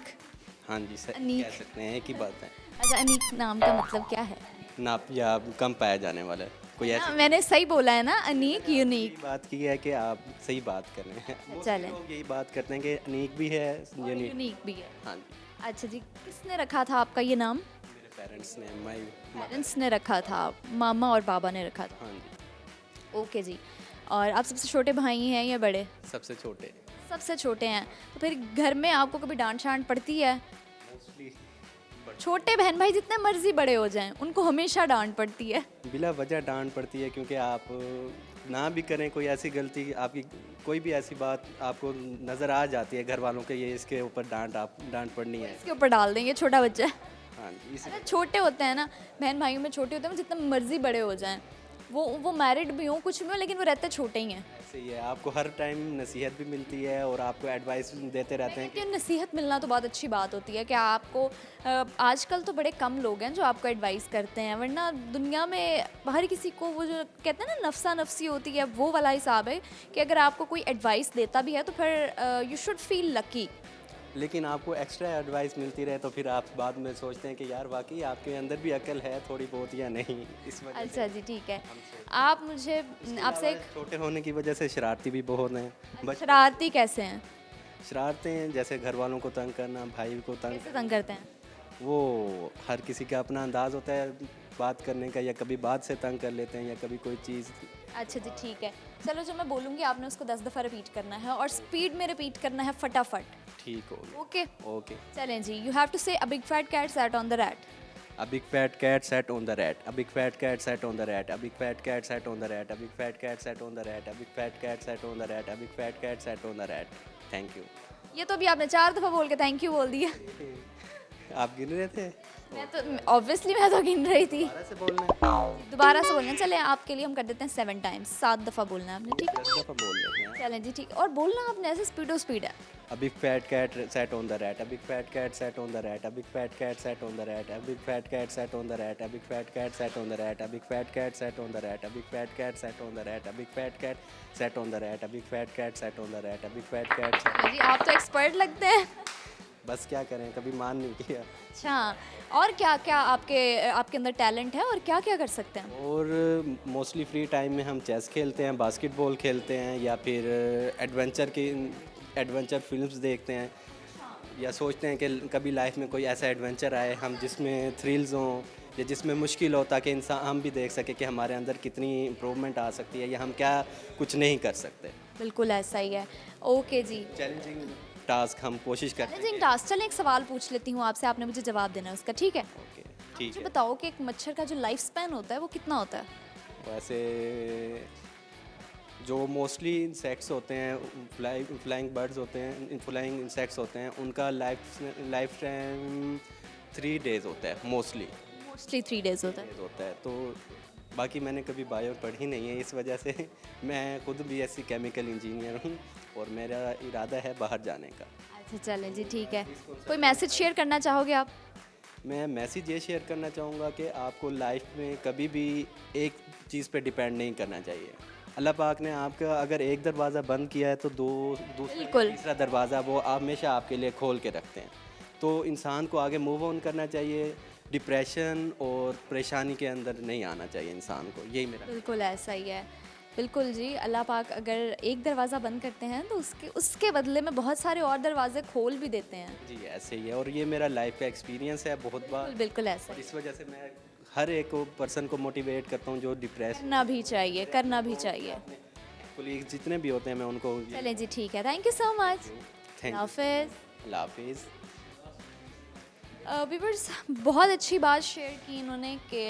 हाँ जी सर, अनीक. कह सकते हैं, एक ही बात है. अच्छा, अनीक नाम का मतलब क्या है? नाप या कम पाया जाने वाला है कोई ऐसी मैंने सही बोला है ना, अनीक यूनिक. बात की है कि आप सही बात कर रहे हैं. चलें. लोग यही बात करते हैं कि अनीक भी है, यूनिक भी है. हाँ जी. अच्छा जी, किसने रखा था आपका ये नाम? मेरे पेरेंट्स ने, पेरेंट्स ने रखा था, मामा और बाबा ने रखा था. हाँ जी. ओके जी. और आप सबसे छोटे भाई हैं या बड़े? सबसे छोटे. सबसे छोटे हैं. तो फिर घर में आपको कभी डांट शांट पड़ती है? छोटे बहन भाई जितने मर्जी बड़े हो जाएं, उनको हमेशा डांट पड़ती है. बिला वजह डांट पड़ती है, क्योंकि आप ना भी करें कोई ऐसी गलती, आपकी कोई भी ऐसी बात आपको नज़र आ जाती है घर वालों के, ये इसके ऊपर डांट पड़नी है, इसके ऊपर डाल देंगे, छोटा बच्चा है. हाँ जी. अरे छोटे होते हैं ना, बहन भाइयों में छोटे होते हैं, जितने मर्जी बड़े हो जाएं, वो मैरिड भी हो, कुछ भी हो, लेकिन वो रहते छोटे ही हैं. ऐसे ही है, आपको हर टाइम नसीहत भी मिलती है और आपको एडवाइस देते रहते हैं. कि नसीहत मिलना तो बहुत अच्छी बात होती है कि आपको आजकल तो बड़े कम लोग हैं जो आपको एडवाइस करते हैं, वरना दुनिया में हर किसी को वो जो कहते हैं ना नफ्सा नफसी होती है, वो वाला हिसाब है कि अगर आपको कोई एडवाइस देता भी है तो फिर यू शुड फील लकी. लेकिन आपको एक्स्ट्रा एडवाइस मिलती रहे तो फिर आप बाद में सोचते हैं कि यार वाकई आपके अंदर भी अकल है थोड़ी बहुत या नहीं, इस वजह अच्छा जी, ठीक है. आप मुझे आपसे छोटे होने की वजह से शरारती भी बहुत हैं. शरारती कैसे हैं? शरारतें जैसे घर वालों को तंग करना, भाई को कैसे तंग करते हैं? वो हर किसी का अपना अंदाज़ होता है बात करने का, या कभी बात से तंग कर लेते हैं या कभी कोई चीज़. अच्छा जी, ठीक है. चलो, जो मैं बोलूँगी आपने उसको 10 दफ़ा रिपीट करना है और स्पीड में रिपीट करना है, फटाफट. ठीक हो गया. ओके. ओके. चलें जी. You have to say a big fat cat sat on the rat. A big fat cat sat on the rat. A big fat cat sat on the rat. A big fat cat sat on the rat. A big fat cat sat on the rat. A big fat cat sat on the rat. A big fat cat sat on the rat. Thank you. ये तो अभी आपने 4 दफ़ा बोल के thank you बोल दिया. आप गिन रहे थे? मैं तो ऑब्वियसली मैं तो गिन रही थी। दोबारा से बोलना है, दोबारा से बोलना। चले आपके लिए हम कर देते हैं 7 टाइम्स, 7 दफ़ा बोलना है आपने, ठीक है? 10 दफ़ा बोल लेते हैं। चलें जी, ठीक है। और बोलना आपने ऐसे स्पीड है। A big fat cat sat on the rat. A big fat cat sat on the rat. A big fat cat sat on the rat. A big fat cat sat on the rat. A big fat cat sat on the rat. A big fat cat sat on the rat. A big fat cat sat on the rat. A big fat cat sat on the rat. A big fat cat sat on the rat. A big fat cat. जी आप तो expert लगते हैं। बस क्या करें, कभी मान नहीं किया। अच्छा, और क्या क्या आपके अंदर टैलेंट है और क्या क्या कर सकते हैं? और मोस्टली फ्री टाइम में हम चेस खेलते हैं, बास्केटबॉल खेलते हैं, या फिर एडवेंचर फिल्म्स देखते हैं, या सोचते हैं कि कभी लाइफ में कोई ऐसा एडवेंचर आए हम जिसमें थ्रिल्स हों या जिसमें मुश्किल हो, ताकि इंसान हम भी देख सके कि हमारे अंदर कितनी इम्प्रूवमेंट आ सकती है या हम क्या कुछ नहीं कर सकते। बिल्कुल ऐसा ही है। ओके जी, चैलेंजिंग टास्क हम कोशिश करते हैं। Challenging task. चलें एक सवाल पूछ लेती हूँ आपसे, आपने मुझे जवाब देना है उसका, ठीक है? ओके, ठीक मुझे है। बताओ कि एक मच्छर का जो लाइफ स्पैन होता है वो कितना होता है? वैसे जो मोस्टली इंसेक्ट्स होते हैं, फ्लाइंग बर्ड्स होते हैं, फ्लाइंग इंसेक्ट्स होते हैं, उनका लाइफ टाइम 3 डेज़ होता है मोस्टली 3 डेज होता है। तो बाकी मैंने कभी बायो पढ़ी नहीं है, इस वजह से मैं खुद भी ऐसी केमिकल इंजीनियर हूँ और मेरा इरादा है बाहर जाने का। अच्छा चलें जी, ठीक है। कोई मैसेज शेयर करना चाहोगे आप? मैं मैसेज ये शेयर करना चाहूँगा कि आपको लाइफ में कभी भी एक चीज़ पे डिपेंड नहीं करना चाहिए। अल्लाह पाक ने आपका अगर एक दरवाज़ा बंद किया है तो दूसरा तीसरा दरवाज़ा वो हमेशा आपके लिए खोल के रखते हैं। तो इंसान को आगे मूव ऑन करना चाहिए, डिप्रेशन और परेशानी के अंदर नहीं आना चाहिए इंसान को, यही मेरा। बिल्कुल ऐसा ही है। बिल्कुल जी, अल्लाह पाक अगर एक दरवाज़ा बंद करते हैं तो उसके बदले में बहुत सारे और दरवाजे खोल भी देते हैं। जी ऐसे ही है, और ये मेरा लाइफ का एक्सपीरियंस है बहुत बार। बिल्कुल ऐसा ही। इस वजह से मैं हर एक पर्सन को मोटिवेट करता हूँ जो डिप्रेस करना भी चाहिए। कोलीग्स जितने भी होते हैं मैं उनको। चलें जी, ठीक है। Thank you so much. Thank you. अल्लाह हाफिज़। व्यूअर्स, बहुत अच्छी बात शेयर की इन्होंने कि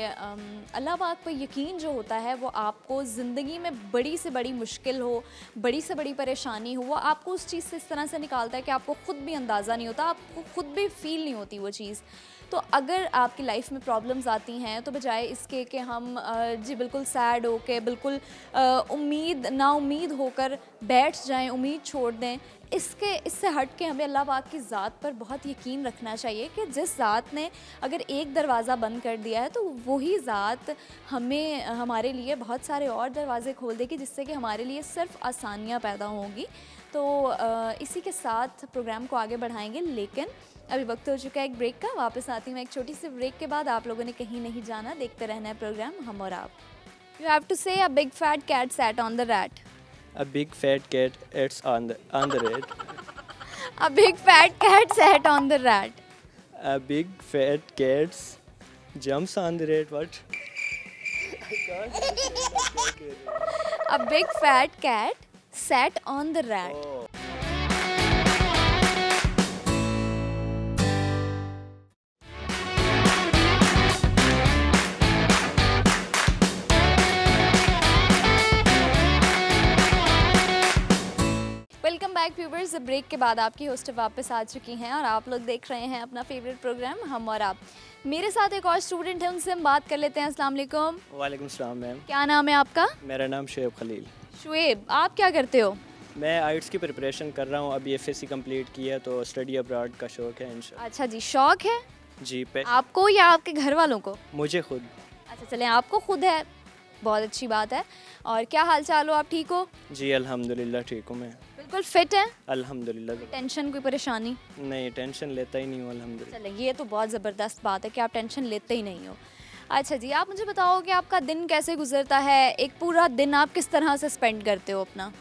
अल्लाह पाक पर यकीन जो होता है वो आपको ज़िंदगी में बड़ी से बड़ी मुश्किल हो, बड़ी से बड़ी परेशानी हो, वो आपको उस चीज़ से इस तरह से निकालता है कि आपको ख़ुद भी अंदाज़ा नहीं होता, आपको ख़ुद भी फ़ील नहीं होती वो चीज़। तो अगर आपकी लाइफ में प्रॉब्लम्स आती हैं तो बजाय इसके कि हम जी बिल्कुल सैड हो के बिल्कुल नाउम्मीद होकर बैठ जाएं, उम्मीद छोड़ दें, इससे हट के हमें अल्लाह पाक की ज़ात पर बहुत यकीन रखना चाहिए कि जिस ज़ात ने अगर एक दरवाज़ा बंद कर दिया है तो वही ज़ात हमें हमारे लिए बहुत सारे और दरवाज़े खोल देगी, जिससे कि हमारे लिए सिर्फ आसानियाँ पैदा होंगी। तो इसी के साथ प्रोग्राम को आगे बढ़ाएंगे, लेकिन अभी वक्त हो चुका है एक ब्रेक का। वापस आती हूँ मैं एक छोटी सी ब्रेक के बाद। आप लोगों ने कहीं नहीं जाना, देखते रहना है प्रोग्राम हम और आप। You have to say a big fat cat sat on the rat. A big fat cat sits on the rat. A big fat cat sat on the rat. A big fat cat jumps on the rat. What? A big fat cat sat on the rat. Oh. Welcome back viewers. Break के बाद आपकी host वापस आ चुकी हैं और आप लोग देख रहे हैं अपना फेवरेट प्रोग्राम हम और आप। मेरे साथ एक और स्टूडेंट है, उनसे हम बात कर लेते हैं। अस्सलाम वालेकुम। वालेकुम सलाम मैम। क्या नाम है आपका? मेरा नाम शुएब खलील। शुएब, आप क्या करते हो? मैं आइट्स की प्रिपरेशन कर रहा हूँ, अभी एफएससी कंप्लीट किया तो स्टडी अब्रॉड का शौक़ है इंशाल्लाह। अच्छा जी, शौक़ है जी पे आपको या आपके घर वालों को? मुझे खुद। अच्छा चलें, आपको खुद है, बहुत अच्छी बात है। और क्या हाल चाल हो, आप ठीक हो? जी अल्हम्दुलिल्लाह ठीक हूँ मैं। बिल्कुल फिट है? अल्हम्दुलिल्लाह। टेंशन कोई परेशानी? नहीं, टेंशन लेता ही नहीं हूँ अल्हम्दुलिल्लाह। चलें, ये तो बहुत ज़बरदस्त बात है कि आप टेंशन लेते ही नहीं हो। अच्छा जी, आप मुझे बताओ कि आपका दिन कैसे गुजरता है? एक पूरा दिन आप किस तरह से स्पेंड करते हो अपना?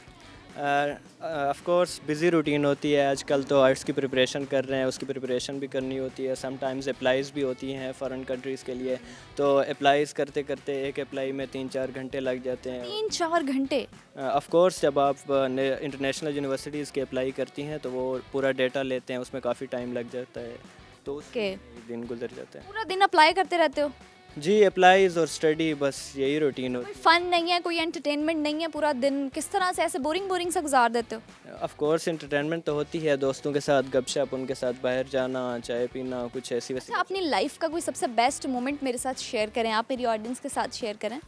ऑफ कोर्स बिज़ी रूटीन होती है, आजकल तो आर्ट्स की प्रिपरेशन कर रहे हैं, उसकी प्रिपरेशन भी करनी होती है। समटाइम्स अप्लाईज़ भी होती हैं फ़ॉरेन कंट्रीज़ के लिए, तो अप्लाईज़ करते करते एक अप्लाई में 3-4 घंटे लग जाते हैं। 3-4 घंटे? ऑफ कोर्स जब आप इंटरनेशनल यूनिवर्सिटीज़ के अप्लाई करती हैं तो वो पूरा डेटा लेते हैं, उसमें काफ़ी टाइम लग जाता है, तो उसके दिन गुजर जाता है। पूरा दिन अप्लाई करते रहते हो? जी अप्लाईज और स्टडी, बस यही रूटीन कोई फन नहीं है, कोई एंटरटेनमेंट नहीं है? पूरा दिन किस तरह से ऐसे बोरिंग सा गुजार देते हो? ऑफ कोर्स एंटरटेनमेंट तो होती है, दोस्तों के साथ गपशप, उनके साथ बाहर जाना, चाय पीना, कुछ ऐसी वैसी। अच्छा, अपनी लाइफ का कोई सबसे बेस्ट मोमेंट मेरे साथ शेयर करें, आप मेरी ऑडियंस के साथ शेयर करें।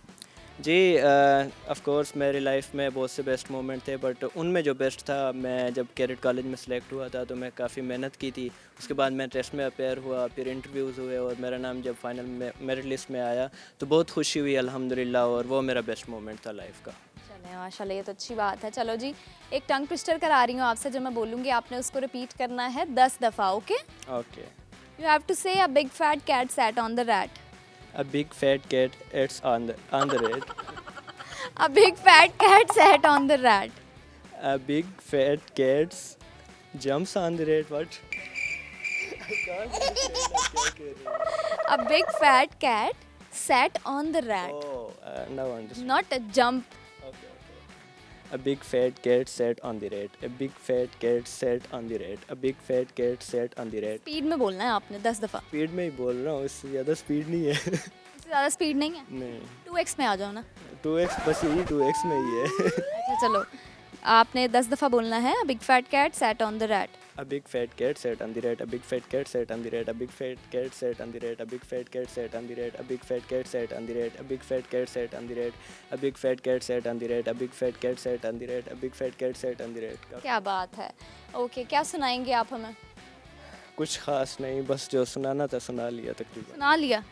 जी ऑफ कोर्स मेरी लाइफ में बहुत से बेस्ट मोमेंट थे, बट उनमें जो बेस्ट था, मैं जब कैरेट कॉलेज में सिलेक्ट हुआ था तो मैं काफ़ी मेहनत की थी। उसके बाद मैं टेस्ट में अपेयर हुआ, फिर इंटरव्यूज़ हुए और मेरा नाम जब फाइनल में मेरिट लिस्ट में आया तो बहुत खुशी हुई अल्हम्दुलिल्लाह, और वो मेरा बेस्ट मोमेंट था लाइफ का। चलें माशाल्लाह, ये तो अच्छी बात है। चलो जी, एक टंग ट्विस्टर करा रही हूँ आपसे, जो मैं बोलूँगी आपने उसको रिपीट करना है 10 दफ़ा। Okay okay. You have to say a big fat cat sat on the rat. A big fat cat it's on the rat. A big fat cat sat on the rat. A big fat cat jumps on the rat. What? A big fat cat sat on the rat. Oh, now I understand. Not a jump. Okay. A big fat cat sat on the rat. A big fat cat sat on the rat. A big fat cat sat on the rat. Speed में बोलना है आपने 10 दफ़ा। Speed में ही बोल रहा हूँ, इससे ज़्यादा स्पीड नहीं है। इससे ज़्यादा स्पीड नहीं है? नहीं। 2x में आ जाओ ना। 2x बस यही 2x में ही है। अच्छा चलो, आपने 10 दफ़ा बोलना है। A big fat cat sat on the rat. A big fat cat sat on the rat. A big fat cat sat on the rat. A big fat cat sat on the rat. A big fat cat sat on the rat. A big fat cat sat on the rat. A big fat cat sat on the rat. A big fat cat sat on the rat. A big fat cat sat on the rat. A big fat cat sat on the rat. क्या बात है। Okay, क्या सुनाएंगे आप हमें? कुछ खास नहीं, बस जो सुनाना था सुना लिया तकरीबन। सुना लिया?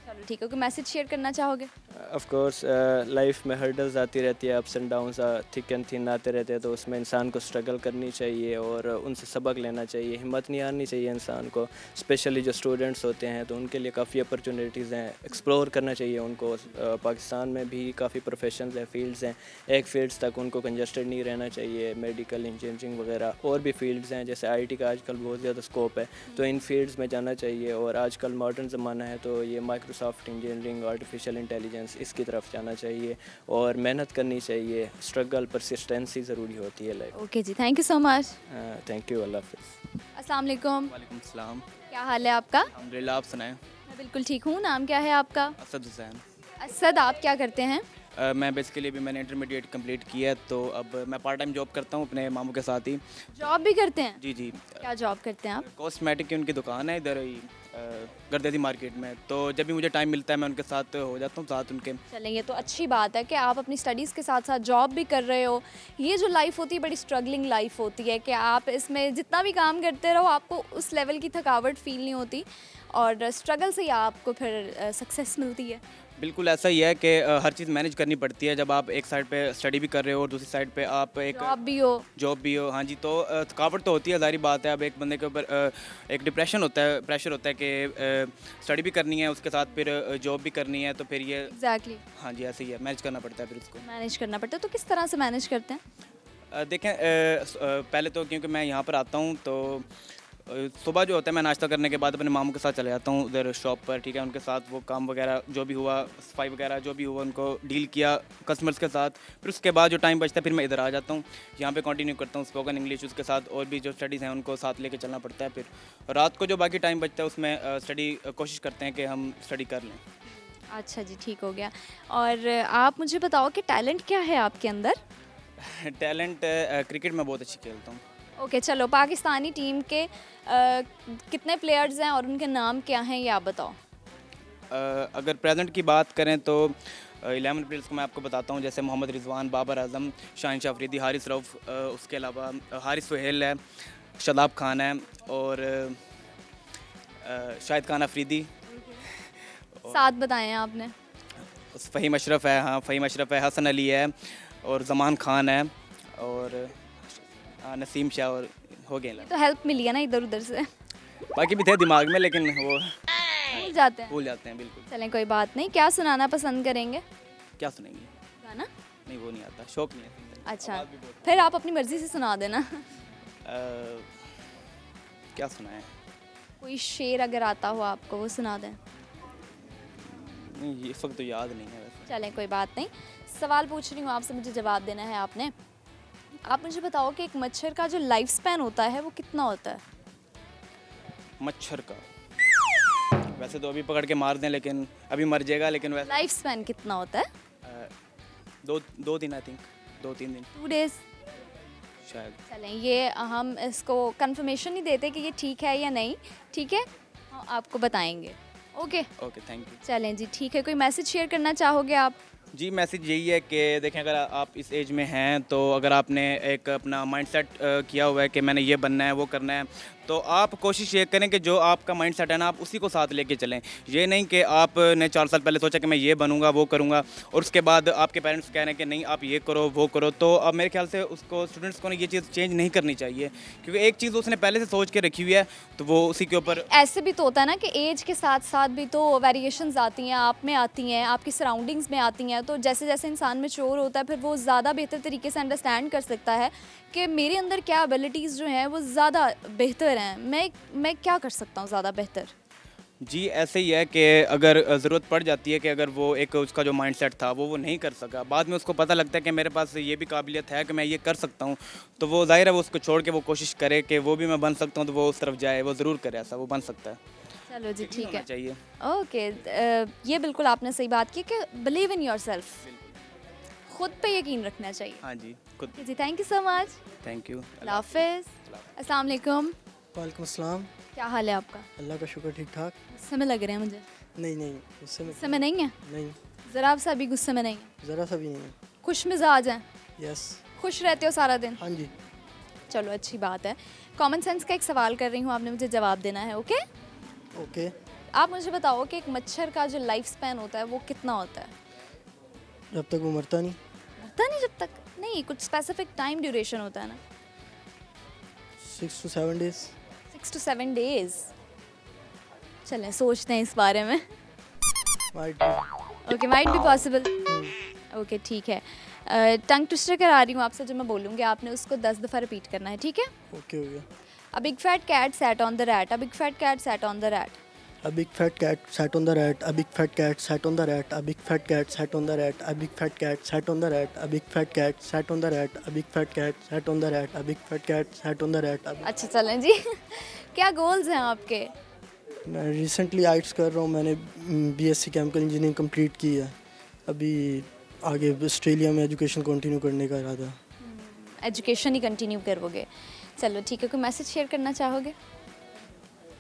चलो ठीक है, कोई मैसेज शेयर करना चाहोगे? ऑफ कोर्स लाइफ में हर्डल्स आती रहती है, ups and downs thick and thin आते रहते हैं, तो उसमें इंसान को स्ट्रगल करनी चाहिए और उनसे सबक लेना चाहिए, हिम्मत नहीं हारनी चाहिए इंसान को। स्पेशली जो स्टूडेंट्स होते हैं तो उनके लिए काफ़ी अपॉर्चुनिटीज़ हैं, एक्सप्लोर करना चाहिए उनको। पाकिस्तान में भी काफ़ी प्रोफेशंस हैं, फील्ड्स हैं, एक फील्ड्स तक उनको कंजस्टेड नहीं रहना चाहिए। मेडिकल, इंजीनियरिंग वगैरह और भी फील्ड्स हैं, जैसे IT का आजकल बहुत ज़्यादा स्कोप है, तो इन फील्ड्स में जाना चाहिए। और आजकल मॉडर्न ज़माना है तो ये माइक्रोसॉफ्ट इंजीनियरिंग, आर्टिफिशियल इंटेलिजेंस, इसकी तरफ जाना चाहिए और मेहनत करनी चाहिए। स्ट्रगल, परसिस्टेंसी ज़रूरी होती है लाइफ। ओके जी, thank you so much. Thank you, अल्लाह हाफ़िज़। अस्सलाम वालेकुम। वालेकुम सलाम। क्या हाल है आपका? अल्हम्दुलिल्लाह, आप सुनाएं। मैं बिल्कुल ठीक हूँ। नाम क्या है आपका? असद हुसैन। असद, आप क्या करते हैं? मैं बेसिकली अभी मैंने इंटरमीडिएट कंप्लीट किया है, तो अब मैं पार्ट टाइम जॉब करता हूँ अपने मामू के साथ ही। जॉब भी करते हैं? जी जी। क्या जॉब करते हैं आप? कॉस्मेटिक की उनकी दुकान है इधर ही गर्दैदी मार्केट में, तो जब भी मुझे टाइम मिलता है मैं उनके साथ हो जाता हूँ, साथ उनके। चलें, ये तो अच्छी बात है कि आप अपनी स्टडीज़ के साथ साथ जॉब भी कर रहे हो। ये जो लाइफ होती है बड़ी स्ट्रगलिंग लाइफ होती है कि आप इसमें जितना भी काम करते रहो आपको उस लेवल की थकावट फील नहीं होती और स्ट्रगल से ही आपको फिर सक्सेस मिलती है। बिल्कुल ऐसा ही है कि हर चीज़ मैनेज करनी पड़ती है। जब आप एक साइड पे स्टडी भी कर रहे हो और दूसरी साइड पे आप एक जॉब भी हो। हाँ जी, तो थकावट तो होती है, ज़ाहिर बात है। अब एक बंदे के ऊपर एक डिप्रेशन होता है, प्रेशर होता है कि स्टडी भी करनी है, उसके साथ फिर जॉब भी करनी है, तो फिर ये एग्जैक्टली हाँ जी ऐसे ही है, मैनेज करना पड़ता है फिर उसको। मैनेज करना पड़ता है, तो किस तरह से मैनेज करते हैं? देखें, पहले तो क्योंकि मैं यहाँ पर आता हूँ तो सुबह जो होता है मैं नाश्ता करने के बाद अपने मामू के साथ चले जाता हूँ उधर शॉप पर, ठीक है। उनके साथ वो काम वगैरह जो भी हुआ, सफाई वगैरह जो भी हुआ, उनको डील किया कस्टमर्स के साथ। फिर उसके बाद जो टाइम बचता है फिर मैं इधर आ जाता हूँ, यहाँ पे कंटिन्यू करता हूँ स्पोकन इंग्लिश। उसके साथ और भी जो स्टडीज़ हैं उनको साथ लेके चलना पड़ता है। फिर रात को जो बाकी टाइम बचता है उसमें स्टडी कोशिश करते हैं कि हम स्टडी कर लें। अच्छा जी, ठीक हो गया। और आप मुझे बताओ कि टैलेंट क्या है आपके अंदर? टैलेंट क्रिकेट में बहुत अच्छी खेलता हूँ। ओके चलो, पाकिस्तानी टीम के कितने प्लेयर्स हैं और उनके नाम क्या हैं ये आप बताओ। अगर प्रेजेंट की बात करें तो 11 प्लेयर्स को मैं आपको बताता हूँ, जैसे मोहम्मद रिजवान, बाबर आजम, शाहिन अफरीदी, हारिस रऊफ़, उसके अलावा हारिस सुहेल है, शदाब खान है और शाहिद खान अफरीदी। साथ बताए हैं आपने? फ़हीम अशरफ है, हाँ फ़हीम अशरफ है, हसन अली है और ज़मान खान है और नसीम शाह, और हो गए। तो हेल्प मिली है ना इधर उधर से? बाकी भी थे दिमाग में लेकिन वो भूल जाते हैं बिल्कुल। चलें, कोई बात नहीं। क्या सुनाना पसंद करेंगे? क्या सुनेंगे? गाना? नहीं, वो नहीं आता, शौक नहीं है। अच्छा, फिर आप अपनी मर्जी से सुना देना। क्या सुनाएं? कोई शेर अगर आता हो आपको वो सुना दें। नहीं, इस वक्त तो याद नहीं है वैसे। चलें, कोई बात नहीं। सवाल पूछ रही हूँ आपसे, मुझे जवाब देना है आपने। आप मुझे बताओ कि एक मच्छर का जो लाइफ स्पैन होता है वो कितना होता है? मच्छर का वैसे तो अभी पकड़ के मार दें, लेकिन अभी मर जाएगा, लेकिन वैसे लाइफ स्पैन कितना होता है? 2-3 आई थिंक, 2-3 दिन 2 डेज शायद। चलें, ये हम इसको कंफर्मेशन नहीं देते कि ये ठीक है या नहीं, ठीक है, हम आपको बताएंगे। Okay okay, thank you. चलें जी, ठीक है। कोई मैसेज शेयर करना चाहोगे आप? जी, मैसेज यही है कि देखें, अगर आप इस एज में हैं तो अगर आपने एक अपना माइंडसेट किया हुआ है कि मैंने ये बनना है, वो करना है, तो आप कोशिश ये करें कि जो आपका माइंडसेट है ना, आप उसी को साथ लेके चलें। ये नहीं कि आपने 4 साल पहले सोचा कि मैं ये बनूंगा, वो करूंगा, और उसके बाद आपके पेरेंट्स कह रहे हैं कि नहीं आप ये करो, वो करो, तो अब मेरे ख्याल से उसको, स्टूडेंट्स को ना ये चीज़ चेंज नहीं करनी चाहिए, क्योंकि एक चीज़ उसने पहले से सोच के रखी हुई है तो वो उसी के ऊपर। ऐसे भी तो होता है ना कि एज के साथ साथ भी तो वेरिएशंस आती हैं, आप में आती हैं, आपकी सराउंडिंग्स में आती हैं, तो जैसे जैसे इंसान मैच्योर होता है फिर वो ज़्यादा बेहतर तरीके से अंडरस्टैंड कर सकता है कि मेरे अंदर क्या एबिलिटीज़ जो हैं वो ज़्यादा बेहतर हैं, मैं क्या कर सकता हूँ ज़्यादा बेहतर। जी, ऐसे ही है कि अगर ज़रूरत पड़ जाती है कि अगर वो एक उसका जो माइंडसेट था वो नहीं कर सका, बाद में उसको पता लगता है कि मेरे पास ये भी काबिलियत है कि मैं ये कर सकता हूँ, तो वो ज़ाहिर है वो उसको छोड़ के वो कोशिश करे कि वो भी मैं बन सकता हूँ, तो वो उस तरफ जाए, वो ज़रूर करे, ऐसा वो बन सकता है। चलो जी, ठीक है, चाहिए। ओके, ये बिल्कुल आपने सही बात की कि बिलीव इन योरसेल्फ, खुद पे यकीन रखना चाहिए। हाँ जी, खुद। जी, thank you so much. Thank you. अल्लाह हाफिज़। अस्सलाम वालेकुम। वालेकुम अस्सलाम। क्या हाल है आपका? अल्लाह का शुक्र, ठीक ठाक। गुस्से में लग रहे हैं मुझे। नहीं, गुस्से में नहीं है? नहीं, ज़रा सा भी गुस्से में नहीं है? ज़रा सा भी नहीं है। खुश मिजाज हैं? यस। खुश रहते हो सारा दिन? हाँ जी। चलो, अच्छी बात है। कॉमन सेंस का एक सवाल कर रही हूँ, आपने मुझे जवाब देना है। Okay okay. आप मुझे बताओ कि एक मच्छर का जो लाइफ स्पैन होता है वो कितना होता है? जब तक वो मरता नहीं। मरता नहीं? जब तक नहीं, कुछ स्पेसिफिक टाइम ड्यूरेशन होता है ना। 6 to 7 days। 6 to 7 days। चलें, सोचते हैं इस बारे में। Okay, might be possible. Okay, ठीक है। टंग ट्विस्टर करा रही हूँ आपसे, जो मैं बोलूँगी आपने उसको 10 दफ़ा रिपीट करना है, ठीक है? ओके, हो गया। A big fat cat sat on the rat. A big fat cat sat on the rat. A big fat cat sat on the rat. A big fat cat sat on the rat. A big fat cat sat on the rat. A big fat cat sat on the rat. A big fat cat sat on the rat. A big fat cat sat on the rat. A big fat cat sat on the rat. अच्छा, चलें जी। क्या goals हैं आपके? मैं recently आइट्स कर रहा हूँ, मैंने BSc केमिकल इंजीनियरिंग कंप्लीट की है। अभी आगे ऑस्ट्रेलिया में एजुकेशन कंटिन्यू करने का इरादा है। एजुकेशन ही कंटिन्यू करोगे? चलो ठीक है, कोई मैसेज शेयर करना चाहोगे?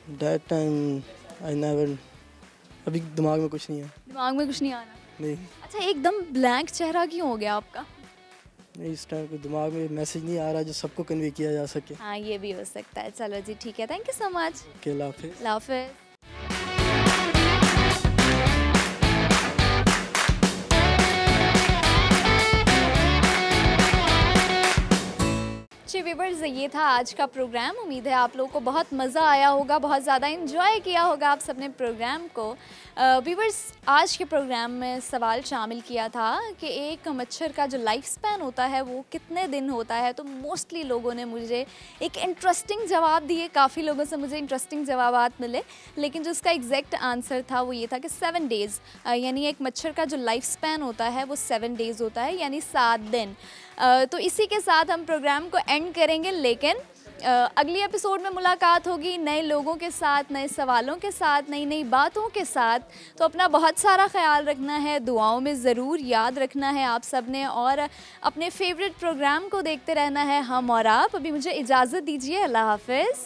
दैट टाइम आई नेवर, अभी दिमाग में कुछ नहीं है। दिमाग में कुछ नहीं आ रहा? नहीं। अच्छा, एकदम ब्लैंक चेहरा क्यों हो गया आपका? नहीं, इस टाइम को दिमाग में मैसेज नहीं आ रहा जो सबको कन्वे किया जा सके। हाँ, ये भी हो सकता है। चलो जी, ठीक है, thank you so much. Okay, अल्लाह हाफिज़। अल्लाह हाफिज़। व्यूवर्स, ये था आज का प्रोग्राम। उम्मीद है आप लोगों को बहुत मज़ा आया होगा, बहुत ज़्यादा एंजॉय किया होगा आप सबने प्रोग्राम को। व्यूवर्स, आज के प्रोग्राम में सवाल शामिल किया था कि एक मच्छर का जो लाइफ स्पैन होता है वो कितने दिन होता है, तो मोस्टली लोगों ने मुझे एक इंटरेस्टिंग जवाब दिए, काफ़ी लोगों से मुझे इंटरेस्टिंग जवाबात मिले, लेकिन जो उसका एग्जैक्ट आंसर था वो ये था कि 7 डेज़, यानी एक मच्छर का जो लाइफ स्पैन होता है वो 7 डेज़ होता है, यानी 7 दिन। तो इसी के साथ हम प्रोग्राम को एंड करेंगे, लेकिन अगली एपिसोड में मुलाकात होगी नए लोगों के साथ, नए सवालों के साथ, नई नई बातों के साथ। तो अपना बहुत सारा ख्याल रखना है, दुआओं में ज़रूर याद रखना है आप सब ने, और अपने फेवरेट प्रोग्राम को देखते रहना है हम और आप। अभी मुझे इजाज़त दीजिए, अल्लाह हाफ़िज़।